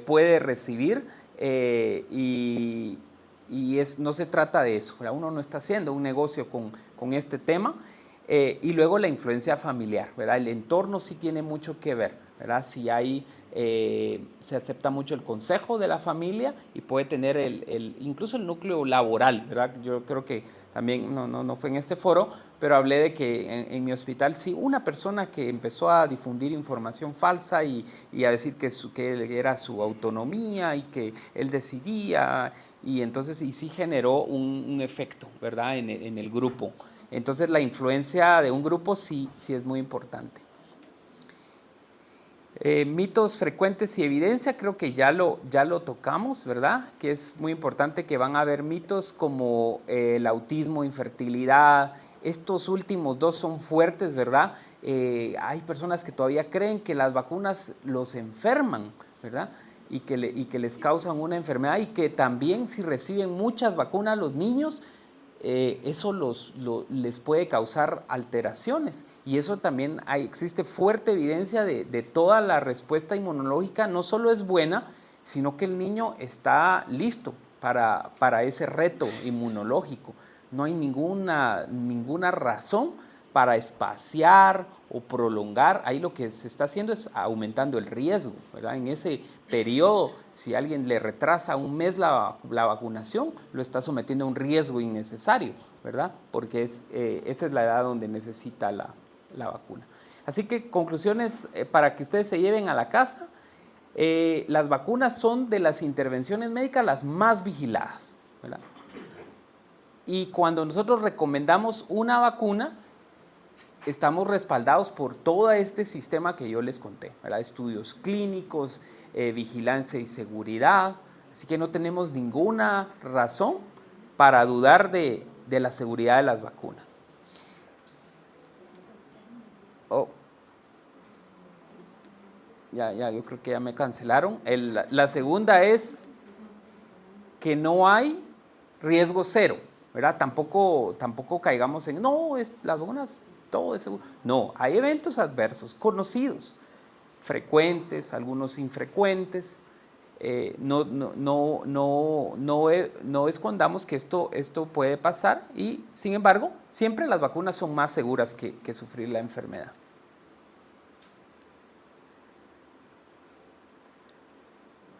puede recibir no se trata de eso, ¿verdad? Uno no está haciendo un negocio con este tema. Y luego la influencia familiar, ¿verdad? El entorno sí tiene mucho que ver, ¿verdad? Si se acepta mucho el consejo de la familia y puede tener incluso el núcleo laboral, ¿verdad? Yo creo que también, no fue en este foro, pero hablé de que en mi hospital sí, una persona que empezó a difundir información falsa y a decir que era su autonomía y que él decidía, y entonces sí generó un efecto, ¿verdad? En el grupo. Entonces la influencia de un grupo sí es muy importante. Mitos frecuentes y evidencia, creo que ya lo tocamos, ¿verdad? Que es muy importante que van a haber mitos como el autismo, infertilidad. Estos últimos dos son fuertes, ¿verdad? Hay personas que todavía creen que las vacunas los enferman, ¿verdad? Y que les causan una enfermedad, y que también si reciben muchas vacunas los niños, eso les puede causar alteraciones, y eso también existe fuerte evidencia de toda la respuesta inmunológica. No solo es buena, sino que el niño está listo para ese reto inmunológico. No hay ninguna razón para espaciar o prolongar. Ahí lo que se está haciendo es aumentando el riesgo, ¿verdad? En ese periodo, si alguien le retrasa un mes la vacunación, lo está sometiendo a un riesgo innecesario, ¿verdad? Porque esa es la edad donde necesita la vacuna. Así que conclusiones para que ustedes se lleven a la casa. Las vacunas son de las intervenciones médicas las más vigiladas, ¿verdad? Y cuando nosotros recomendamos una vacuna, estamos respaldados por todo este sistema que yo les conté, ¿verdad? Estudios clínicos, vigilancia y seguridad. Así que no tenemos ninguna razón para dudar de la seguridad de las vacunas. Yo creo que ya me cancelaron. La segunda es que no hay riesgo cero, ¿verdad? Tampoco caigamos en, las vacunas, todo es seguro. No, hay eventos adversos conocidos, frecuentes, algunos infrecuentes. No escondamos que esto puede pasar, y sin embargo, siempre las vacunas son más seguras que sufrir la enfermedad.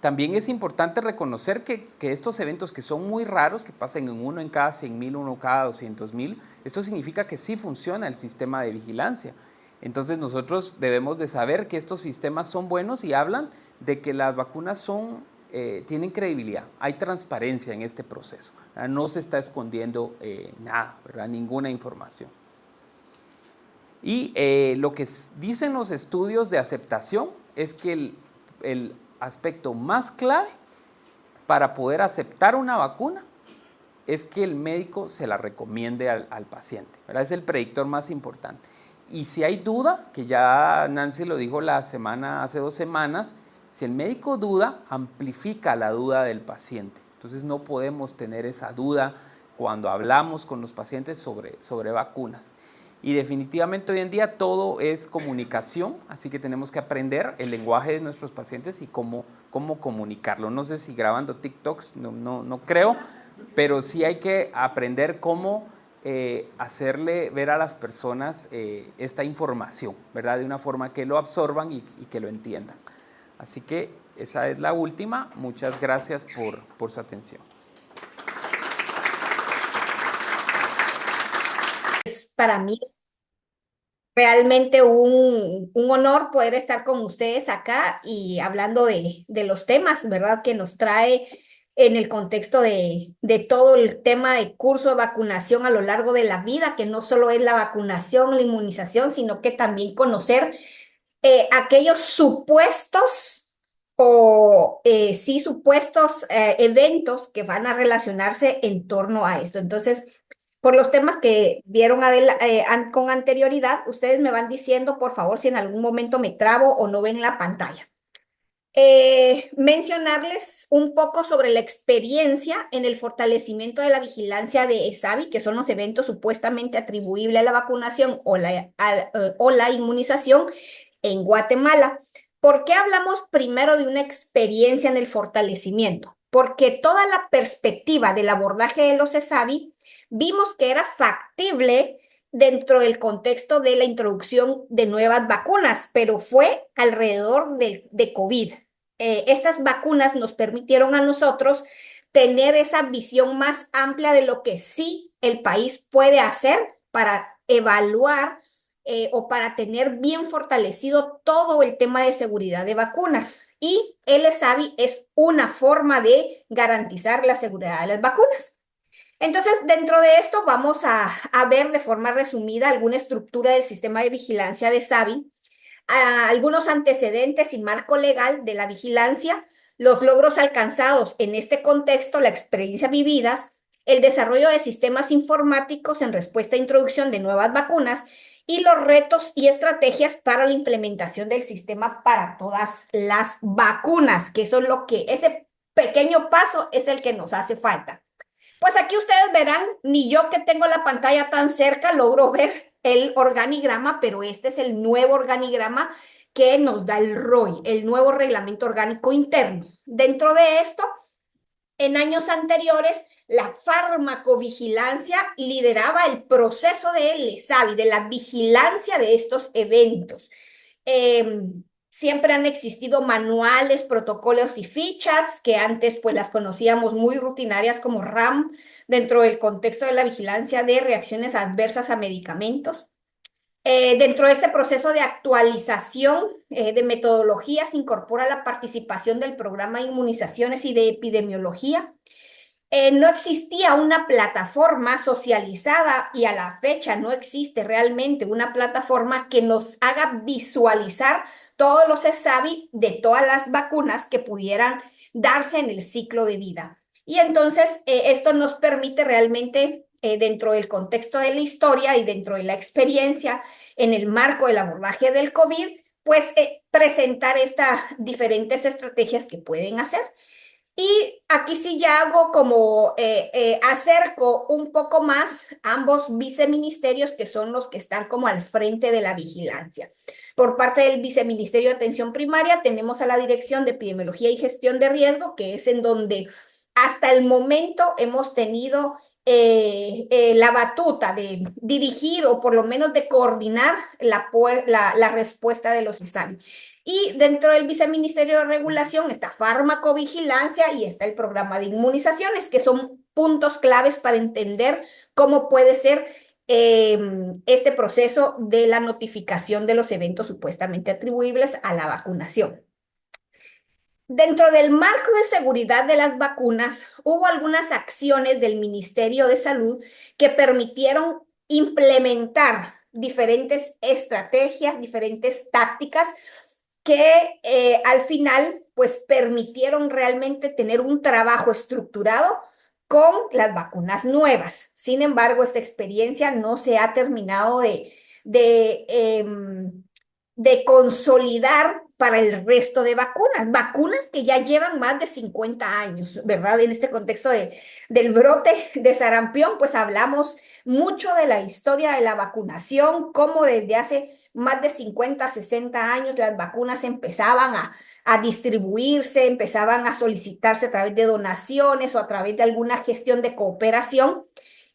También es importante reconocer que estos eventos, que son muy raros, que pasan en uno en cada 100,000, uno cada 200,000, esto significa que sí funciona el sistema de vigilancia. Entonces nosotros debemos de saber que estos sistemas son buenos y hablan de que las vacunas tienen credibilidad, hay transparencia en este proceso, ¿verdad? No se está escondiendo nada, ¿verdad? Ninguna información. Y lo que dicen los estudios de aceptación es que el aspecto más clave para poder aceptar una vacuna es que el médico se la recomiende al paciente, ¿verdad? Es el predictor más importante. Y si hay duda, que ya Nancy lo dijo hace 2 semanas, si el médico duda, amplifica la duda del paciente. Entonces no podemos tener esa duda cuando hablamos con los pacientes sobre vacunas. Y definitivamente hoy en día todo es comunicación, así que tenemos que aprender el lenguaje de nuestros pacientes y cómo comunicarlo. No sé si grabando TikToks, no creo, pero sí hay que aprender cómo hacerle ver a las personas esta información, ¿verdad? De una forma que lo absorban y que lo entiendan. Así que esa es la última. Muchas gracias por su atención. Para mí realmente un honor poder estar con ustedes acá y hablando de los temas, ¿verdad? Que nos trae en el contexto de todo el tema de curso de vacunación a lo largo de la vida, que no solo es la vacunación, la inmunización, sino que también conocer aquellos supuestos o sí supuestos eventos que van a relacionarse en torno a esto. Entonces, por los temas que vieron con anterioridad, ustedes me van diciendo, por favor, si en algún momento me trabo o no ven la pantalla. Mencionarles un poco sobre la experiencia en el fortalecimiento de la vigilancia de ESAVI, que son los eventos supuestamente atribuibles a la vacunación o la inmunización en Guatemala. ¿Por qué hablamos primero de una experiencia en el fortalecimiento? Porque toda la perspectiva del abordaje de los ESAVI vimos que era factible dentro del contexto de la introducción de nuevas vacunas, pero fue alrededor de COVID. Estas vacunas nos permitieron a nosotros tener esa visión más amplia de lo que sí el país puede hacer para evaluar o para tener bien fortalecido todo el tema de seguridad de vacunas. Y el ESAVI es una forma de garantizar la seguridad de las vacunas. Entonces, dentro de esto vamos a ver de forma resumida alguna estructura del sistema de vigilancia de ESAVI, algunos antecedentes y marco legal de la vigilancia, los logros alcanzados en este contexto, la experiencia vividas, el desarrollo de sistemas informáticos en respuesta a introducción de nuevas vacunas y los retos y estrategias para la implementación del sistema para todas las vacunas, que eso es lo que ese pequeño paso es el que nos hace falta. Pues aquí ustedes verán, ni yo que tengo la pantalla tan cerca logro ver el organigrama, pero este es el nuevo organigrama que nos da el ROI, el nuevo Reglamento Orgánico Interno. Dentro de esto, en años anteriores, la farmacovigilancia lideraba el proceso de ESAVI, de la vigilancia de estos eventos. Siempre han existido manuales, protocolos y fichas que antes pues las conocíamos muy rutinarias como RAM dentro del contexto de la vigilancia de reacciones adversas a medicamentos. Dentro de este proceso de actualización de metodologías incorpora la participación del programa de inmunizaciones y de epidemiología. No existía una plataforma socializada y a la fecha no existe realmente una plataforma que nos haga visualizar todos los ESAVI de todas las vacunas que pudieran darse en el ciclo de vida. Y entonces esto nos permite realmente dentro del contexto de la historia y dentro de la experiencia en el marco del abordaje del COVID, pues presentar estas diferentes estrategias que pueden hacer. Y aquí sí ya hago como acerco un poco más ambos viceministerios que son los que están como al frente de la vigilancia. Por parte del Viceministerio de Atención Primaria tenemos a la Dirección de Epidemiología y Gestión de Riesgo, que es en donde hasta el momento hemos tenido la batuta de dirigir o por lo menos de coordinar la respuesta de los exámenes. Y dentro del Viceministerio de Regulación está farmacovigilancia y está el programa de inmunizaciones, que son puntos claves para entender cómo puede ser este proceso de la notificación de los eventos supuestamente atribuibles a la vacunación. Dentro del marco de seguridad de las vacunas, hubo algunas acciones del Ministerio de Salud que permitieron implementar diferentes estrategias, diferentes tácticas que al final pues permitieron realmente tener un trabajo estructurado con las vacunas nuevas. Sin embargo, esta experiencia no se ha terminado de consolidar para el resto de vacunas que ya llevan más de 50 años, ¿verdad? En este contexto del brote de sarampión, pues hablamos mucho de la historia de la vacunación, cómo desde hace más de 50, 60 años las vacunas empezaban a distribuirse, empezaban a solicitarse a través de donaciones o a través de alguna gestión de cooperación.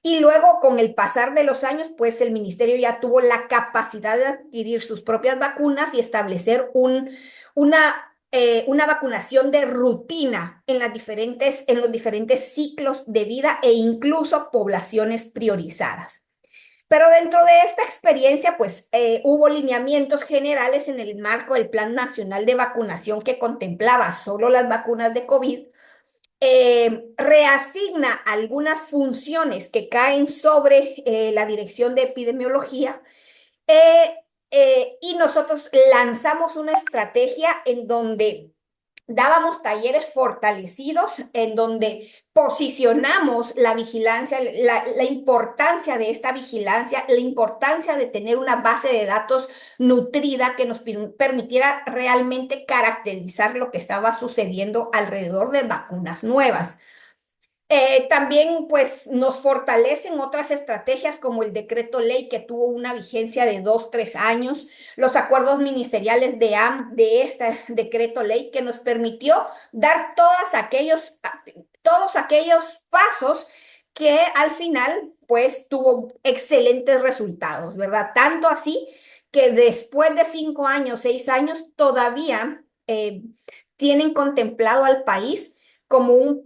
Y luego, con el pasar de los años, pues el ministerio ya tuvo la capacidad de adquirir sus propias vacunas y establecer una vacunación de rutina en los diferentes ciclos de vida e incluso poblaciones priorizadas. Pero dentro de esta experiencia, pues hubo lineamientos generales en el marco del Plan Nacional de Vacunación que contemplaba solo las vacunas de COVID, reasigna algunas funciones que caen sobre la Dirección de Epidemiología, y nosotros lanzamos una estrategia en donde dábamos talleres fortalecidos, en donde posicionamos la vigilancia, la importancia de esta vigilancia, la importancia de tener una base de datos nutrida que nos permitiera realmente caracterizar lo que estaba sucediendo alrededor de vacunas nuevas. También pues nos fortalecen otras estrategias como el decreto ley que tuvo una vigencia de 2, 3 años, los acuerdos ministeriales de este decreto ley que nos permitió dar todos aquellos pasos que al final pues tuvo excelentes resultados, ¿verdad? Tanto así que después de 5 años, 6 años, todavía tienen contemplado al país como un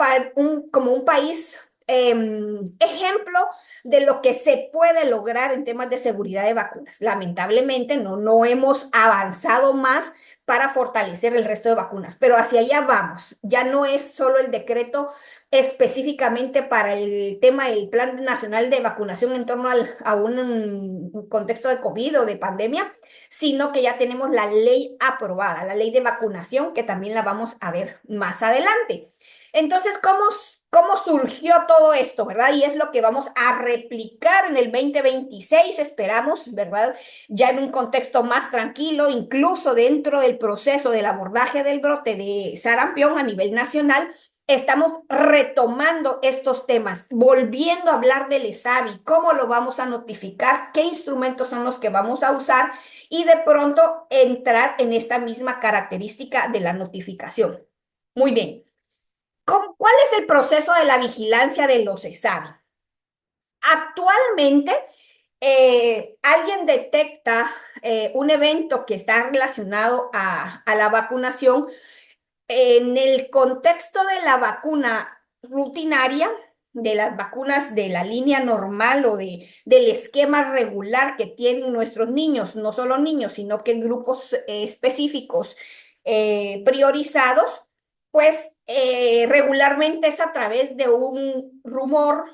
país ejemplo de lo que se puede lograr en temas de seguridad de vacunas. Lamentablemente no hemos avanzado más para fortalecer el resto de vacunas, pero hacia allá vamos. Ya no es solo el decreto específicamente para el tema del Plan Nacional de Vacunación en torno a un contexto de COVID o de pandemia, sino que ya tenemos la ley aprobada, la ley de vacunación, que también la vamos a ver más adelante. Entonces, ¿cómo surgió todo esto, verdad? Y es lo que vamos a replicar en el 2026, esperamos, ¿verdad? Ya en un contexto más tranquilo, incluso dentro del proceso del abordaje del brote de sarampión a nivel nacional, estamos retomando estos temas, volviendo a hablar del ESAVI, cómo lo vamos a notificar, qué instrumentos son los que vamos a usar y de pronto entrar en esta misma característica de la notificación. Muy bien. ¿Cuál es el proceso de la vigilancia de los ESAVI? Actualmente, alguien detecta un evento que está relacionado a la vacunación en el contexto de la vacuna rutinaria, de las vacunas de la línea normal o del esquema regular que tienen nuestros niños, no solo niños, sino que grupos específicos priorizados, pues regularmente es a través de un rumor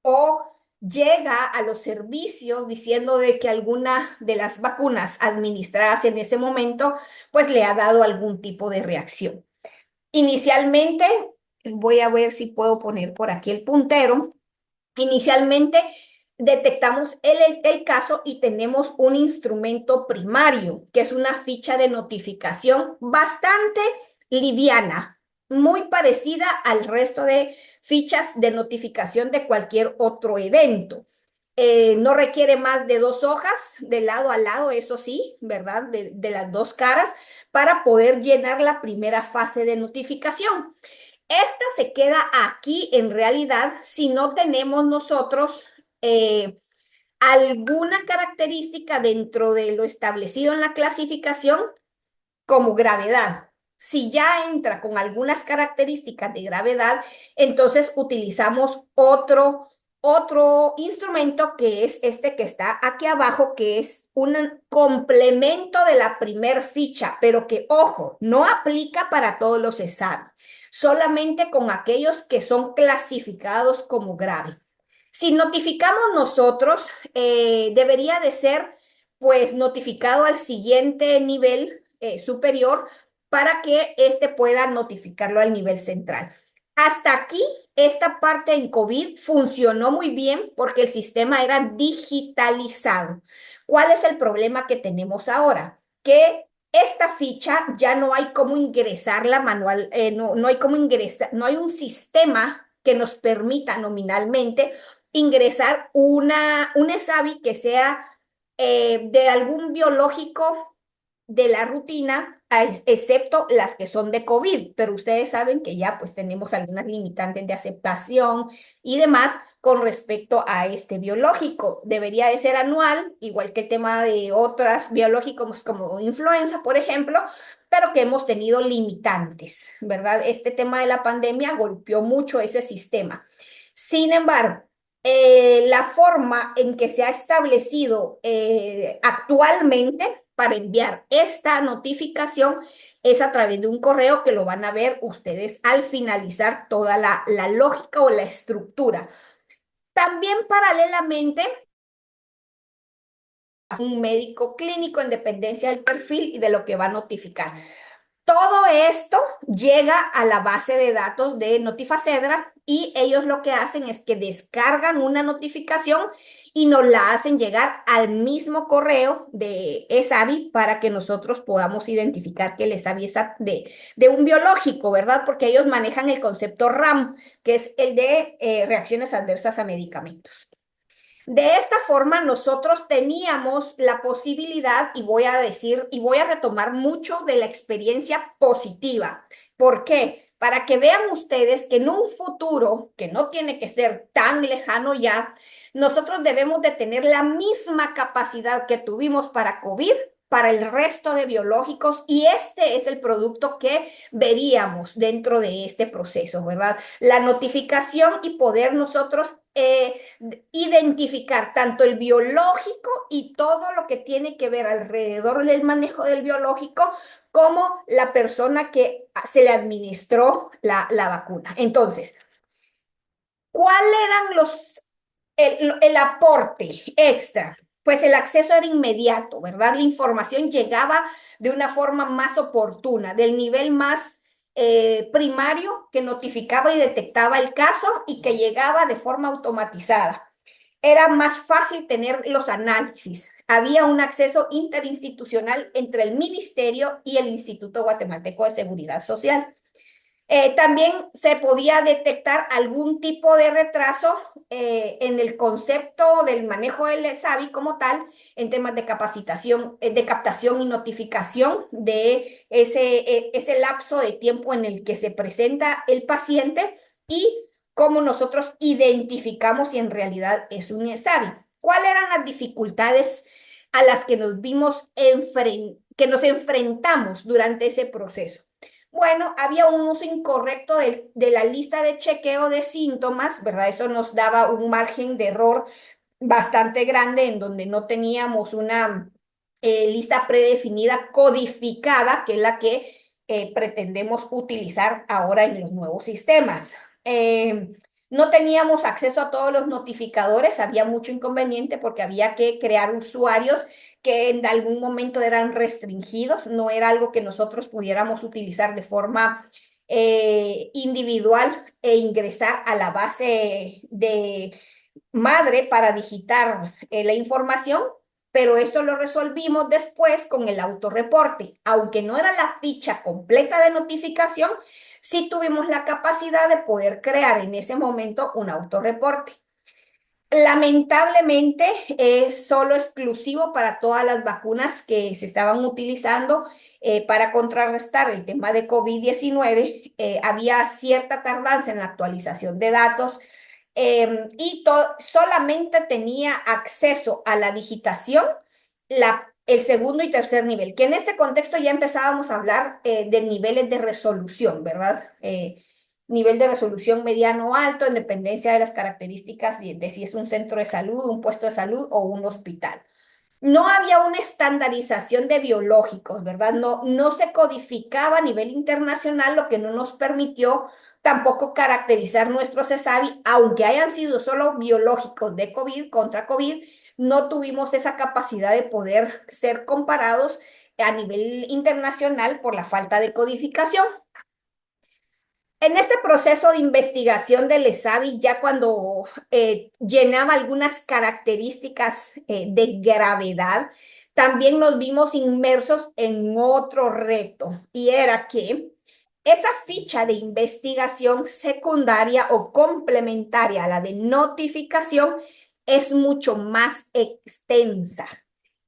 o llega a los servicios diciendo de que alguna de las vacunas administradas en ese momento pues le ha dado algún tipo de reacción. Inicialmente, voy a ver si puedo poner por aquí el puntero. Inicialmente detectamos el caso y tenemos un instrumento primario, que es una ficha de notificación bastante liviana, muy parecida al resto de fichas de notificación de cualquier otro evento. No requiere más de 2 hojas de lado a lado, eso sí, ¿verdad? De las 2 caras para poder llenar la primera fase de notificación. Esta se queda aquí en realidad si no tenemos nosotros alguna característica dentro de lo establecido en la clasificación como gravedad. Si ya entra con algunas características de gravedad, entonces utilizamos otro instrumento que es este que está aquí abajo, que es un complemento de la primer ficha, pero que, ojo, no aplica para todos los ESAVI, solamente con aquellos que son clasificados como grave. Si notificamos nosotros, debería de ser pues notificado al siguiente nivel superior para que éste pueda notificarlo al nivel central. Hasta aquí, esta parte en COVID funcionó muy bien porque el sistema era digitalizado. ¿Cuál es el problema que tenemos ahora? Que esta ficha ya no hay cómo ingresarla manual, no hay cómo ingresar, no hay un sistema que nos permita nominalmente ingresar un ESAVI que sea de algún biológico de la rutina, excepto las que son de COVID, pero ustedes saben que ya pues tenemos algunas limitantes de aceptación y demás con respecto a este biológico. Debería de ser anual, igual que el tema de otras biológicos como influenza, por ejemplo, pero que hemos tenido limitantes, ¿verdad? Este tema de la pandemia golpeó mucho ese sistema. Sin embargo, la forma en que se ha establecido actualmente para enviar esta notificación es a través de un correo que lo van a ver ustedes al finalizar toda la lógica o la estructura. También paralelamente, un médico clínico en dependencia del perfil y de lo que va a notificar. Todo esto llega a la base de datos de Notifacedra y ellos lo que hacen es que descargan una notificación y nos la hacen llegar al mismo correo de ESAVI para que nosotros podamos identificar que el ESAVI es de un biológico, ¿verdad? Porque ellos manejan el concepto RAM, que es el de reacciones adversas a medicamentos. De esta forma, nosotros teníamos la posibilidad, y voy a decir, y voy a retomar mucho de la experiencia positiva. ¿Por qué? Para que vean ustedes que en un futuro, que no tiene que ser tan lejano ya, nosotros debemos de tener la misma capacidad que tuvimos para COVID, para el resto de biológicos, y este es el producto que veríamos dentro de este proceso, ¿verdad? La notificación y poder nosotros identificar tanto el biológico y todo lo que tiene que ver alrededor del manejo del biológico como la persona que se le administró la vacuna. Entonces, ¿cuáles eran el aporte extra? Pues el acceso era inmediato, ¿verdad? La información llegaba de una forma más oportuna, del nivel más primario que notificaba y detectaba el caso y que llegaba de forma automatizada. Era más fácil tener los análisis. Había un acceso interinstitucional entre el Ministerio y el Instituto Guatemalteco de Seguridad Social. También se podía detectar algún tipo de retraso en el concepto del manejo del ESAVI como tal, en temas de capacitación, de captación y notificación de ese lapso de tiempo en el que se presenta el paciente y cómo nosotros identificamos si en realidad es un ESAVI. ¿Cuáles eran las dificultades a las que que nos enfrentamos durante ese proceso? Bueno, había un uso incorrecto de la lista de chequeo de síntomas, ¿verdad? Eso nos daba un margen de error bastante grande en donde no teníamos una lista predefinida codificada, que es la que pretendemos utilizar ahora en los nuevos sistemas. No teníamos acceso a todos los notificadores, había mucho inconveniente porque había que crear usuarios que en algún momento eran restringidos, no era algo que nosotros pudiéramos utilizar de forma individual e ingresar a la base de madre para digitar la información, pero esto lo resolvimos después con el autorreporte. Aunque no era la ficha completa de notificación, sí tuvimos la capacidad de poder crear en ese momento un autorreporte. Lamentablemente es solo exclusivo para todas las vacunas que se estaban utilizando para contrarrestar el tema de COVID-19. Había cierta tardanza en la actualización de datos y solamente tenía acceso a la digitación el segundo y tercer nivel, que en este contexto ya empezábamos a hablar de niveles de resolución, ¿verdad? Nivel de resolución mediano o alto en dependencia de las características de si es un centro de salud, un puesto de salud o un hospital. No había una estandarización de biológicos, ¿verdad? No se codificaba a nivel internacional, lo que no nos permitió tampoco caracterizar nuestros ESAVI, aunque hayan sido solo biológicos de COVID contra COVID, no tuvimos esa capacidad de poder ser comparados a nivel internacional por la falta de codificación. En este proceso de investigación del ESAVI, ya cuando llenaba algunas características de gravedad, también nos vimos inmersos en otro reto, y era que esa ficha de investigación secundaria o complementaria a la de notificación es mucho más extensa.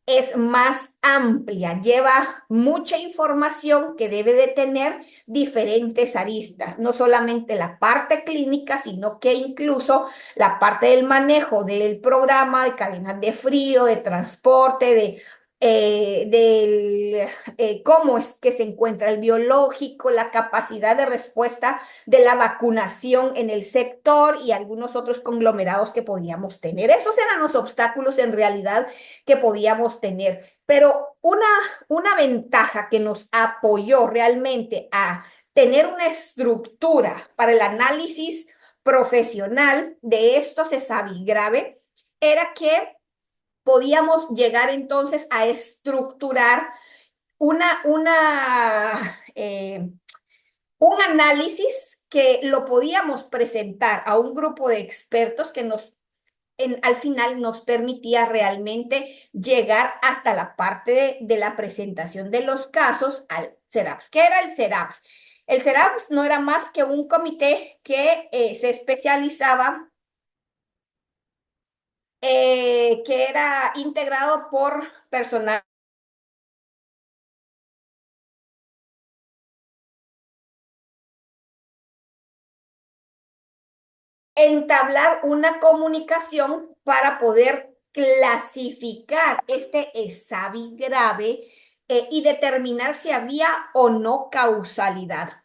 es más amplia, lleva mucha información que debe de tener diferentes aristas, no solamente la parte clínica, sino que incluso la parte del manejo del programa, de cadenas de frío, de transporte, cómo es que se encuentra el biológico, la capacidad de respuesta de la vacunación en el sector y algunos otros conglomerados que podíamos tener. Esos eran los obstáculos en realidad que podíamos tener. Pero una ventaja que nos apoyó realmente a tener una estructura para el análisis profesional de estos ESAVI grave era que podíamos llegar entonces a estructurar un análisis que lo podíamos presentar a un grupo de expertos que al final nos permitía realmente llegar hasta la parte de la presentación de los casos al CERAPS. ¿Qué era el CERAPS? El CERAPS no era más que un comité que se especializaba, que era integrado por personal entablar una comunicación para poder clasificar este ESAVI grave y determinar si había o no causalidad.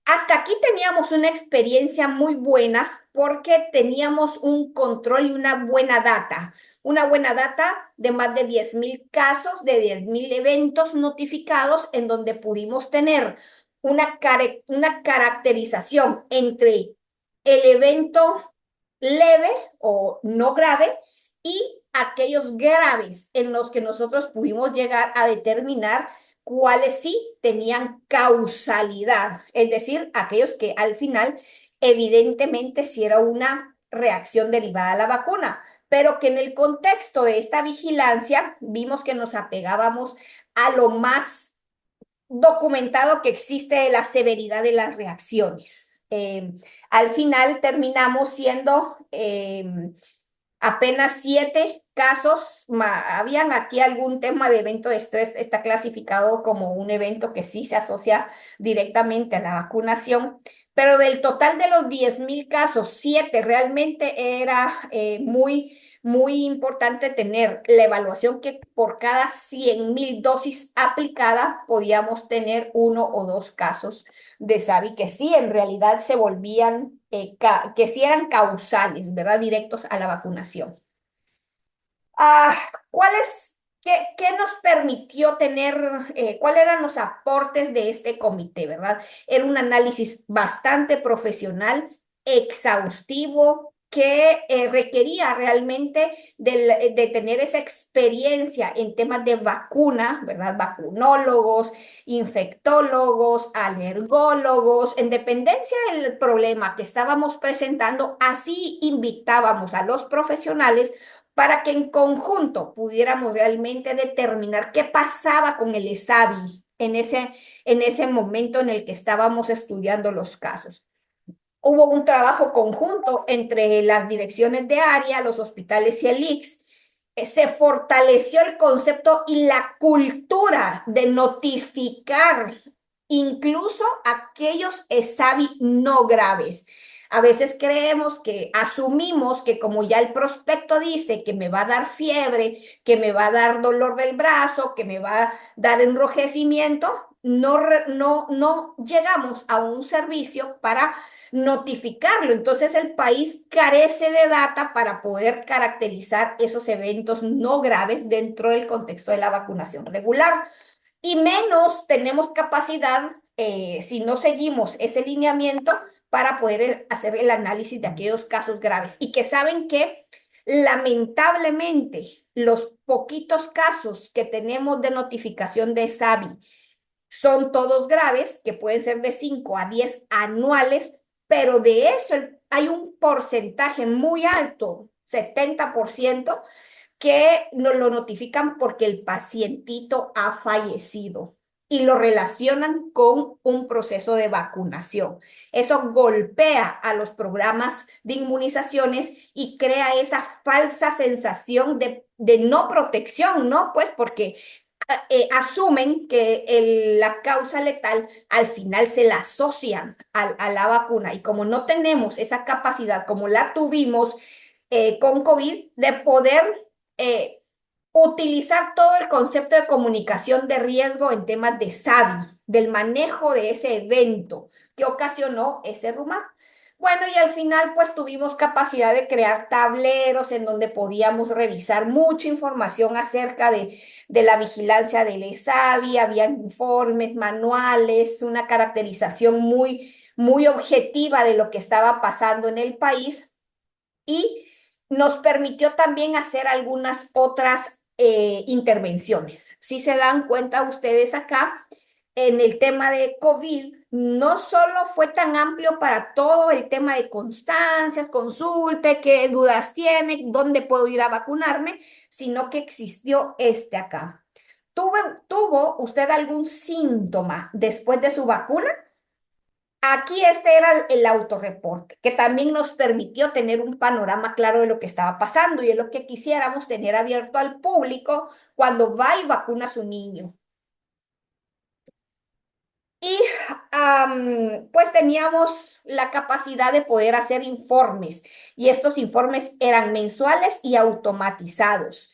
Hasta aquí teníamos una experiencia muy buena porque teníamos un control y una buena data de más de 10,000 casos, de 10,000 eventos notificados en donde pudimos tener una caracterización entre el evento leve o no grave y aquellos graves en los que nosotros pudimos llegar a determinar cuáles sí tenían causalidad, es decir, aquellos que al final evidentemente sí era una reacción derivada de la vacuna, pero que en el contexto de esta vigilancia vimos que nos apegábamos a lo más documentado que existe de la severidad de las reacciones. Al final terminamos siendo apenas 7 casos. Habían aquí algún tema de evento de estrés, está clasificado como un evento que sí se asocia directamente a la vacunación, pero del total de los 10,000 casos, 7 realmente era muy importante tener la evaluación que por cada 100,000 dosis aplicada podíamos tener 1 o 2 casos de SAVI que sí en realidad se volvían, que sí eran causales, ¿verdad? Directos a la vacunación. Ah, qué nos permitió tener, cuáles eran los aportes de este comité, ¿verdad? Era un análisis bastante profesional, exhaustivo, que requería realmente de tener esa experiencia en temas de vacuna, ¿verdad? Vacunólogos, infectólogos, alergólogos, en dependencia del problema que estábamos presentando, así invitábamos a los profesionales para que en conjunto pudiéramos realmente determinar qué pasaba con el ESAVI en ese momento en el que estábamos estudiando los casos. Hubo un trabajo conjunto entre las direcciones de área, los hospitales y el ICS. Se fortaleció el concepto y la cultura de notificar incluso aquellos ESAVI no graves. A veces asumimos que como ya el prospecto dice que me va a dar fiebre, que me va a dar dolor del brazo, que me va a dar enrojecimiento, no llegamos a un servicio para notificarlo. Entonces el país carece de data para poder caracterizar esos eventos no graves dentro del contexto de la vacunación regular. Y menos tenemos capacidad, si no seguimos ese lineamiento, para poder hacer el análisis de aquellos casos graves. Y que saben que lamentablemente los poquitos casos que tenemos de notificación de SAVI son todos graves, que pueden ser de 5 a 10 anuales, pero de eso hay un porcentaje muy alto, 70%, que nos lo notifican porque el pacientito ha fallecido. y lo relacionan con un proceso de vacunación. Eso golpea a los programas de inmunizaciones y crea esa falsa sensación de no protección, ¿no? Pues porque asumen que la causa letal al final se la asocian a la vacuna y como no tenemos esa capacidad como la tuvimos con COVID de poder utilizar todo el concepto de comunicación de riesgo en temas de SAVI, del manejo de ese evento que ocasionó ese rumor. Bueno, y al final pues tuvimos capacidad de crear tableros en donde podíamos revisar mucha información acerca de la vigilancia del ESAVI, había informes, manuales, una caracterización muy objetiva de lo que estaba pasando en el país y nos permitió también hacer algunas otras intervenciones. Si se dan cuenta ustedes acá, en el tema de COVID, no solo fue tan amplio para todo el tema de constancias, consulte, qué dudas tiene, dónde puedo ir a vacunarme, sino que existió este acá. ¿Tuvo usted algún síntoma después de su vacuna? Aquí este era el autorreporte, que también nos permitió tener un panorama claro de lo que estaba pasando y es lo que quisiéramos tener abierto al público cuando va y vacuna a su niño. Y pues teníamos la capacidad de poder hacer informes y estos informes eran mensuales y automatizados.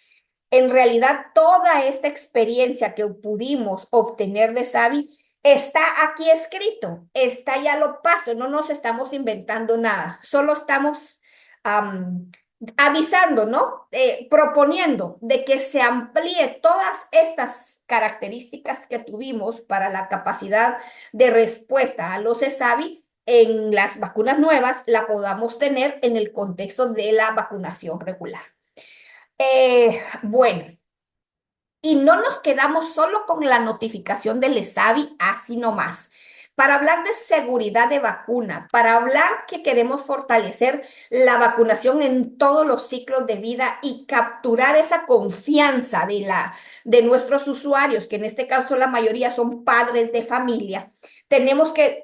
En realidad, toda esta experiencia que pudimos obtener de SAVI está aquí escrito, está ya lo paso, no nos estamos inventando nada, solo estamos avisando, ¿no? Proponiendo de que se amplíe todas estas características que tuvimos para la capacidad de respuesta a los ESAVI en las vacunas nuevas, la podamos tener en el contexto de la vacunación regular. Bueno, y no nos quedamos solo con la notificación del ESAVI, así nomás. Para hablar de seguridad de vacuna, para hablar que queremos fortalecer la vacunación en todos los ciclos de vida y capturar esa confianza de nuestros usuarios, que en este caso la mayoría son padres de familia,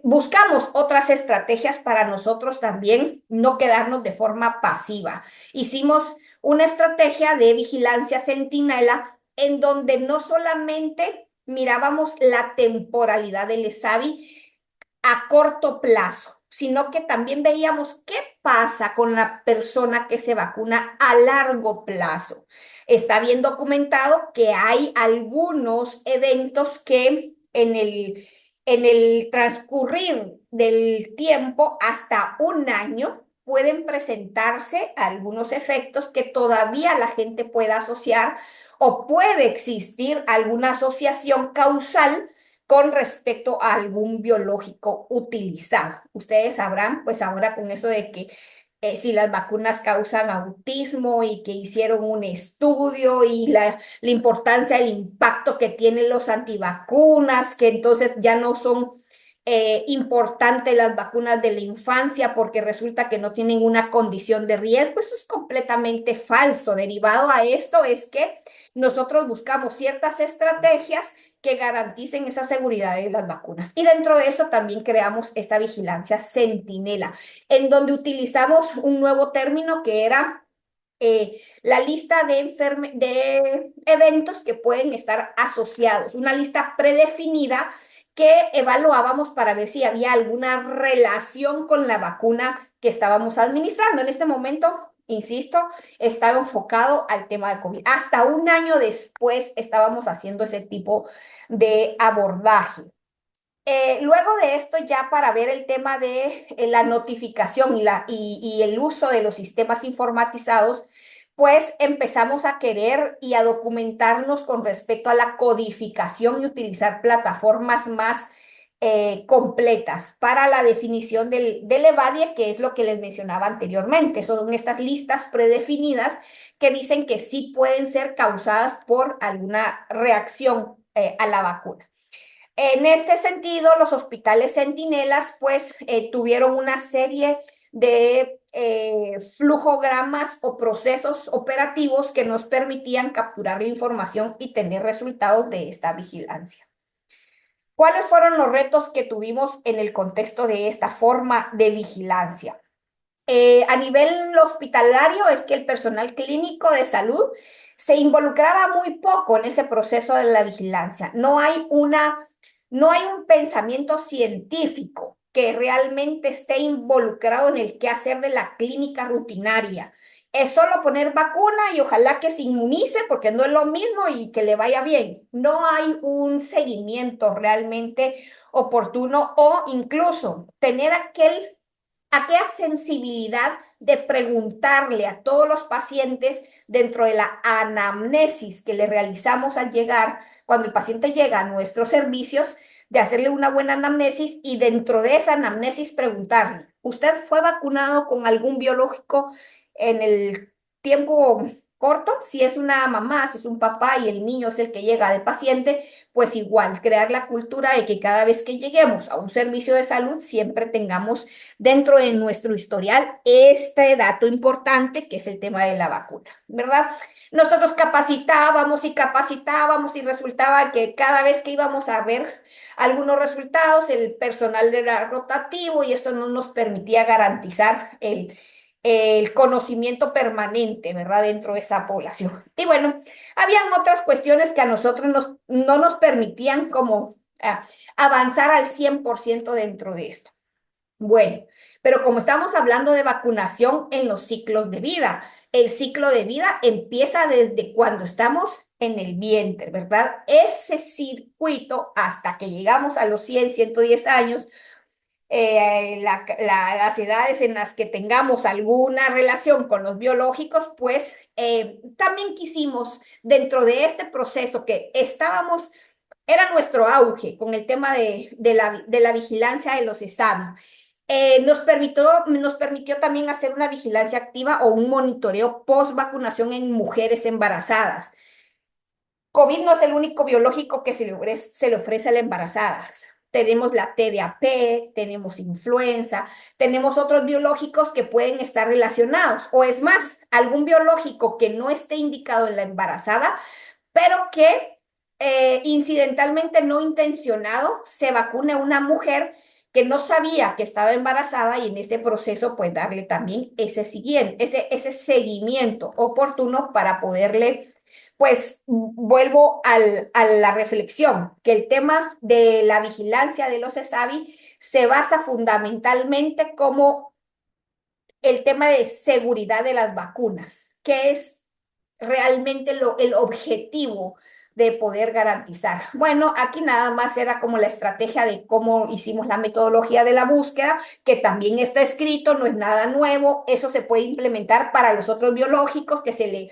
buscamos otras estrategias para nosotros también no quedarnos de forma pasiva. Hicimos una estrategia de vigilancia centinela en donde no solamente mirábamos la temporalidad del ESAVI a corto plazo, sino que también veíamos qué pasa con la persona que se vacuna a largo plazo. Está bien documentado que hay algunos eventos que en el transcurrir del tiempo, hasta un año, pueden presentarse algunos efectos que todavía la gente pueda asociar o puede existir alguna asociación causal con respecto a algún biológico utilizado. Ustedes sabrán, pues ahora con eso de que si las vacunas causan autismo y que hicieron un estudio y la importancia, el impacto que tienen los antivacunas, que entonces ya no son importantes las vacunas de la infancia porque resulta que no tienen una condición de riesgo. Eso es completamente falso. Derivado a esto es que nosotros buscamos ciertas estrategias que garanticen esa seguridad de las vacunas. Y dentro de eso también creamos esta vigilancia centinela, en donde utilizamos un nuevo término que era la lista de eventos que pueden estar asociados, una lista predefinida que evaluábamos para ver si había alguna relación con la vacuna que estábamos administrando. En este momento, insisto, estaba enfocado al tema de COVID. Hasta un año después estábamos haciendo ese tipo de abordaje. Luego de esto, ya para ver el tema de la notificación y el uso de los sistemas informatizados, pues empezamos a querer y a documentarnos con respecto a la codificación y utilizar plataformas más completas para la definición del EVADIE, que es lo que les mencionaba anteriormente. Son estas listas predefinidas que dicen que sí pueden ser causadas por alguna reacción a la vacuna. En este sentido, los hospitales centinelas pues tuvieron una serie de flujogramas o procesos operativos que nos permitían capturar la información y tener resultados de esta vigilancia. ¿Cuáles fueron los retos que tuvimos en el contexto de esta forma de vigilancia? A nivel hospitalario es que el personal clínico de salud se involucraba muy poco en ese proceso de la vigilancia. No hay un pensamiento científico que realmente esté involucrado en el quehacer de la clínica rutinaria. Es solo poner vacuna y ojalá que se inmunice porque no es lo mismo y que le vaya bien. No hay un seguimiento realmente oportuno o incluso tener aquella sensibilidad de preguntarle a todos los pacientes dentro de la anamnesis que le realizamos al llegar, cuando el paciente llega a nuestros servicios, de hacerle una buena anamnesis y dentro de esa anamnesis preguntarle, ¿usted fue vacunado con algún biológico en el tiempo corto? Si es una mamá, si es un papá y el niño es el que llega de paciente, pues igual, crear la cultura de que cada vez que lleguemos a un servicio de salud siempre tengamos dentro de nuestro historial este dato importante que es el tema de la vacuna, ¿verdad? Nosotros capacitábamos y resultaba que cada vez que íbamos a ver algunos resultados, el personal era rotativo y esto no nos permitía garantizar el conocimiento permanente, ¿verdad? Dentro de esa población. Y bueno, habían otras cuestiones que a nosotros no nos permitían como avanzar al 100% dentro de esto. Bueno, pero como estamos hablando de vacunación en los ciclos de vida, el ciclo de vida empieza desde cuando estamos en el vientre, ¿verdad? Ese circuito hasta que llegamos a los 100, 110 años, las edades en las que tengamos alguna relación con los biológicos, pues también quisimos dentro de este proceso que era nuestro auge con el tema de la vigilancia de los ESAVI. Nos permitió también hacer una vigilancia activa o un monitoreo post vacunación en mujeres embarazadas. COVID no es el único biológico que se le ofrece a las embarazadas. Tenemos la TDAP, tenemos influenza, tenemos otros biológicos que pueden estar relacionados. O es más, algún biológico que no esté indicado en la embarazada, pero que incidentalmente no intencionado se vacune a una mujer que no sabía que estaba embarazada y en este proceso pues darle también ese seguimiento oportuno para poderle, pues vuelvo a la reflexión, que el tema de la vigilancia de los ESAVI se basa fundamentalmente como el tema de seguridad de las vacunas, que es realmente el objetivo de poder garantizar. Bueno, aquí nada más era como la estrategia de cómo hicimos la metodología de la búsqueda, que también está escrito, no es nada nuevo, eso se puede implementar para los otros biológicos que se le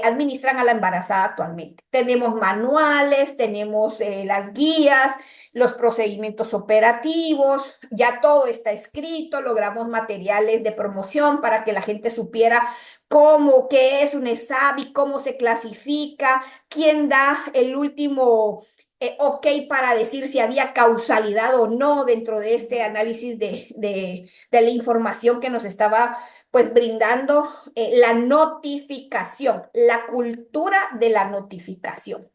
administran a la embarazada actualmente. Tenemos manuales, tenemos las guías, los procedimientos operativos, ya todo está escrito, logramos materiales de promoción para que la gente supiera cómo, qué es un ESAVI, cómo se clasifica, quién da el último ok para decir si había causalidad o no dentro de este análisis de la información que nos estaba pues brindando la notificación, la cultura de la notificación.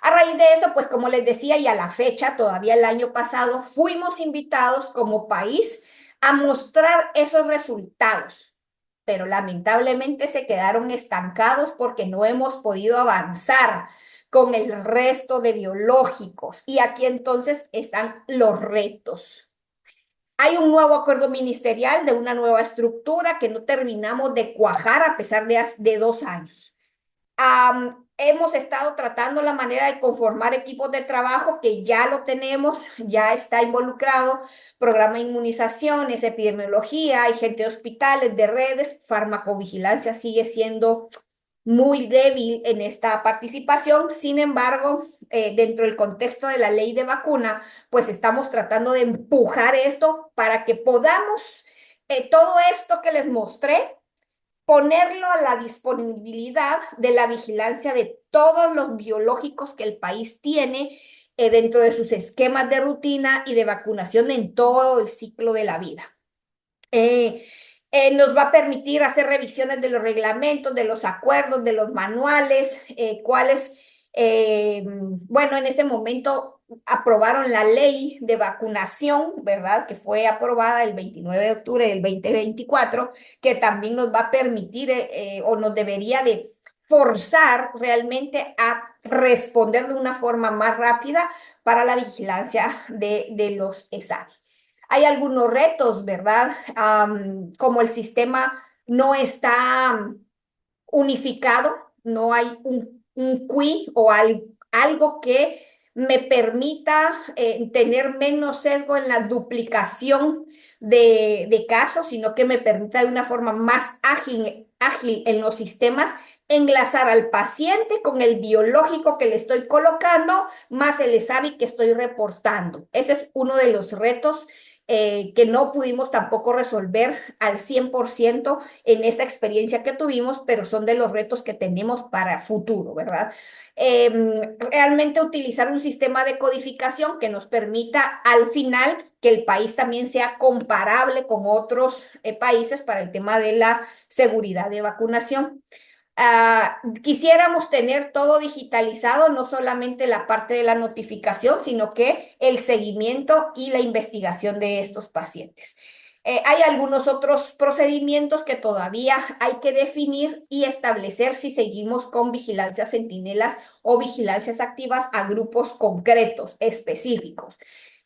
A raíz de eso, pues como les decía, y a la fecha, todavía el año pasado, fuimos invitados como país a mostrar esos resultados, pero lamentablemente se quedaron estancados porque no hemos podido avanzar con el resto de biológicos. Y aquí entonces están los retos. Hay un nuevo acuerdo ministerial de una nueva estructura que no terminamos de cuajar a pesar de 2 años. Hemos estado tratando la manera de conformar equipos de trabajo que ya lo tenemos, ya está involucrado, programa de inmunizaciones, epidemiología, hay gente de hospitales, de redes, farmacovigilancia sigue siendo muy débil en esta participación. Sin embargo, dentro del contexto de la ley de vacuna, pues estamos tratando de empujar esto para que podamos todo esto que les mostré, ponerlo a la disponibilidad de la vigilancia de todos los biológicos que el país tiene dentro de sus esquemas de rutina y de vacunación en todo el ciclo de la vida. Nos va a permitir hacer revisiones de los reglamentos, de los acuerdos, de los manuales, bueno, en ese momento aprobaron la ley de vacunación, ¿verdad? Que fue aprobada el 29 de octubre del 2024, que también nos va a permitir o nos debería de forzar realmente a responder de una forma más rápida para la vigilancia de los ESAVI. Hay algunos retos, ¿verdad? Como el sistema no está unificado, no hay un QI o algo que me permita tener menos sesgo en la duplicación de casos, sino que me permita de una forma más ágil en los sistemas enlazar al paciente con el biológico que le estoy colocando, más el ESAVI que estoy reportando. Ese es uno de los retos que no pudimos tampoco resolver al 100% en esta experiencia que tuvimos, pero son de los retos que tenemos para futuro, ¿verdad? Realmente utilizar un sistema de codificación que nos permita al final que el país también sea comparable con otros países para el tema de la seguridad de vacunación. Quisiéramos tener todo digitalizado, no solamente la parte de la notificación, sino que el seguimiento y la investigación de estos pacientes. Hay algunos otros procedimientos que todavía hay que definir y establecer si seguimos con vigilancias centinelas o vigilancias activas a grupos concretos, específicos,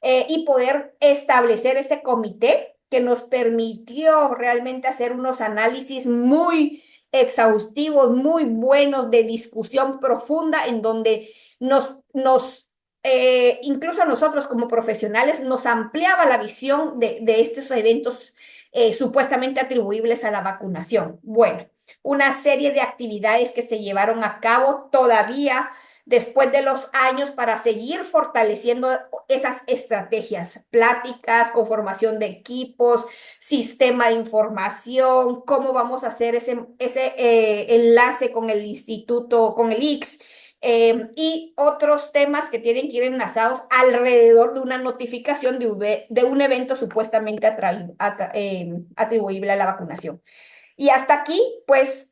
y poder establecer este comité que nos permitió realmente hacer unos análisis muy exhaustivos, muy buenos, de discusión profunda, en donde incluso a nosotros como profesionales nos ampliaba la visión de estos eventos supuestamente atribuibles a la vacunación. Bueno, una serie de actividades que se llevaron a cabo todavía después de los años para seguir fortaleciendo esas estrategias, pláticas, conformación de equipos, sistema de información, cómo vamos a hacer ese enlace con el instituto, con el ICS, y otros temas que tienen que ir enlazados alrededor de una notificación de un evento supuestamente atribuible a la vacunación. Y hasta aquí, pues,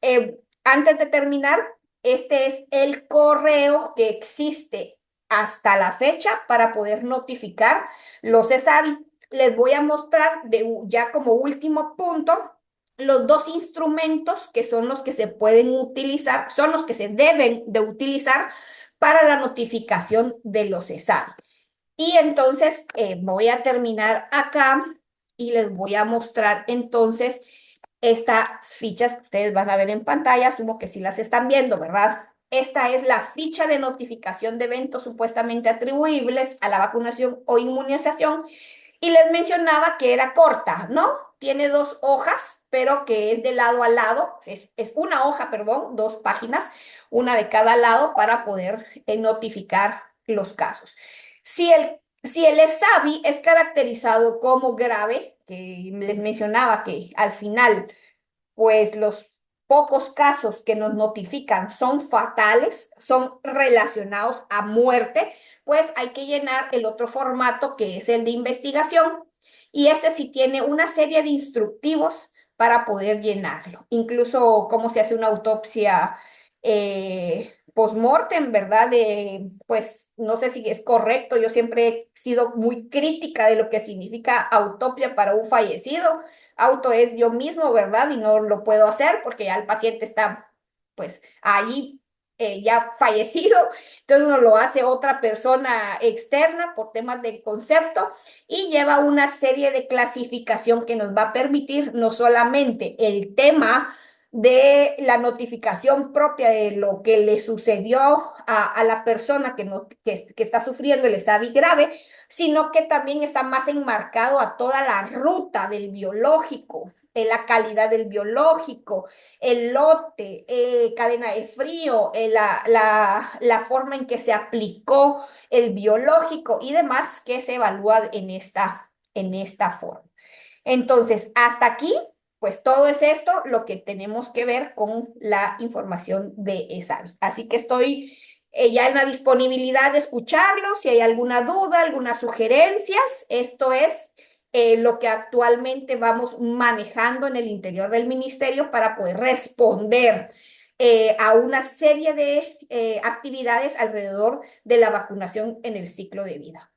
antes de terminar, este es el correo que existe hasta la fecha para poder notificar los ESAVI. Les voy a mostrar ya como último punto los dos instrumentos que son los que se pueden utilizar, son los que se deben de utilizar para la notificación de los ESAVI. Y entonces voy a terminar acá y les voy a mostrar entonces estas fichas que ustedes van a ver en pantalla. Asumo que sí las están viendo, ¿verdad? Esta es la ficha de notificación de eventos supuestamente atribuibles a la vacunación o inmunización. Y les mencionaba que era corta, ¿no? Tiene 2 hojas, pero que es de lado a lado. Es una hoja, perdón, 2 páginas, una de cada lado para poder notificar los casos. Si el ESAVI es caracterizado como grave, que les mencionaba que al final, pues los pocos casos que nos notifican son fatales, son relacionados a muerte, pues hay que llenar el otro formato que es el de investigación, y este sí tiene una serie de instructivos para poder llenarlo, incluso cómo se hace una autopsia post-mortem, ¿verdad? Pues no sé si es correcto, yo siempre he sido muy crítica de lo que significa autopsia para un fallecido. Auto es yo mismo, ¿verdad? Y no lo puedo hacer porque ya el paciente está, pues, ahí ya fallecido, entonces uno lo hace otra persona externa por temas de concepto, y lleva una serie de clasificación que nos va a permitir no solamente el tema de la notificación propia de lo que le sucedió a la persona que está sufriendo el ESAVI grave, sino que también está más enmarcado a toda la ruta del biológico, la calidad del biológico, el lote, cadena de frío, la forma en que se aplicó el biológico y demás que se evalúa en esta forma. Entonces, hasta aquí, pues todo es esto lo que tenemos que ver con la información de ESAVI. Así que estoy ya en la disponibilidad de escucharlo. Si hay alguna duda, algunas sugerencias, esto es lo que actualmente vamos manejando en el interior del ministerio para poder responder a una serie de actividades alrededor de la vacunación en el ciclo de vida.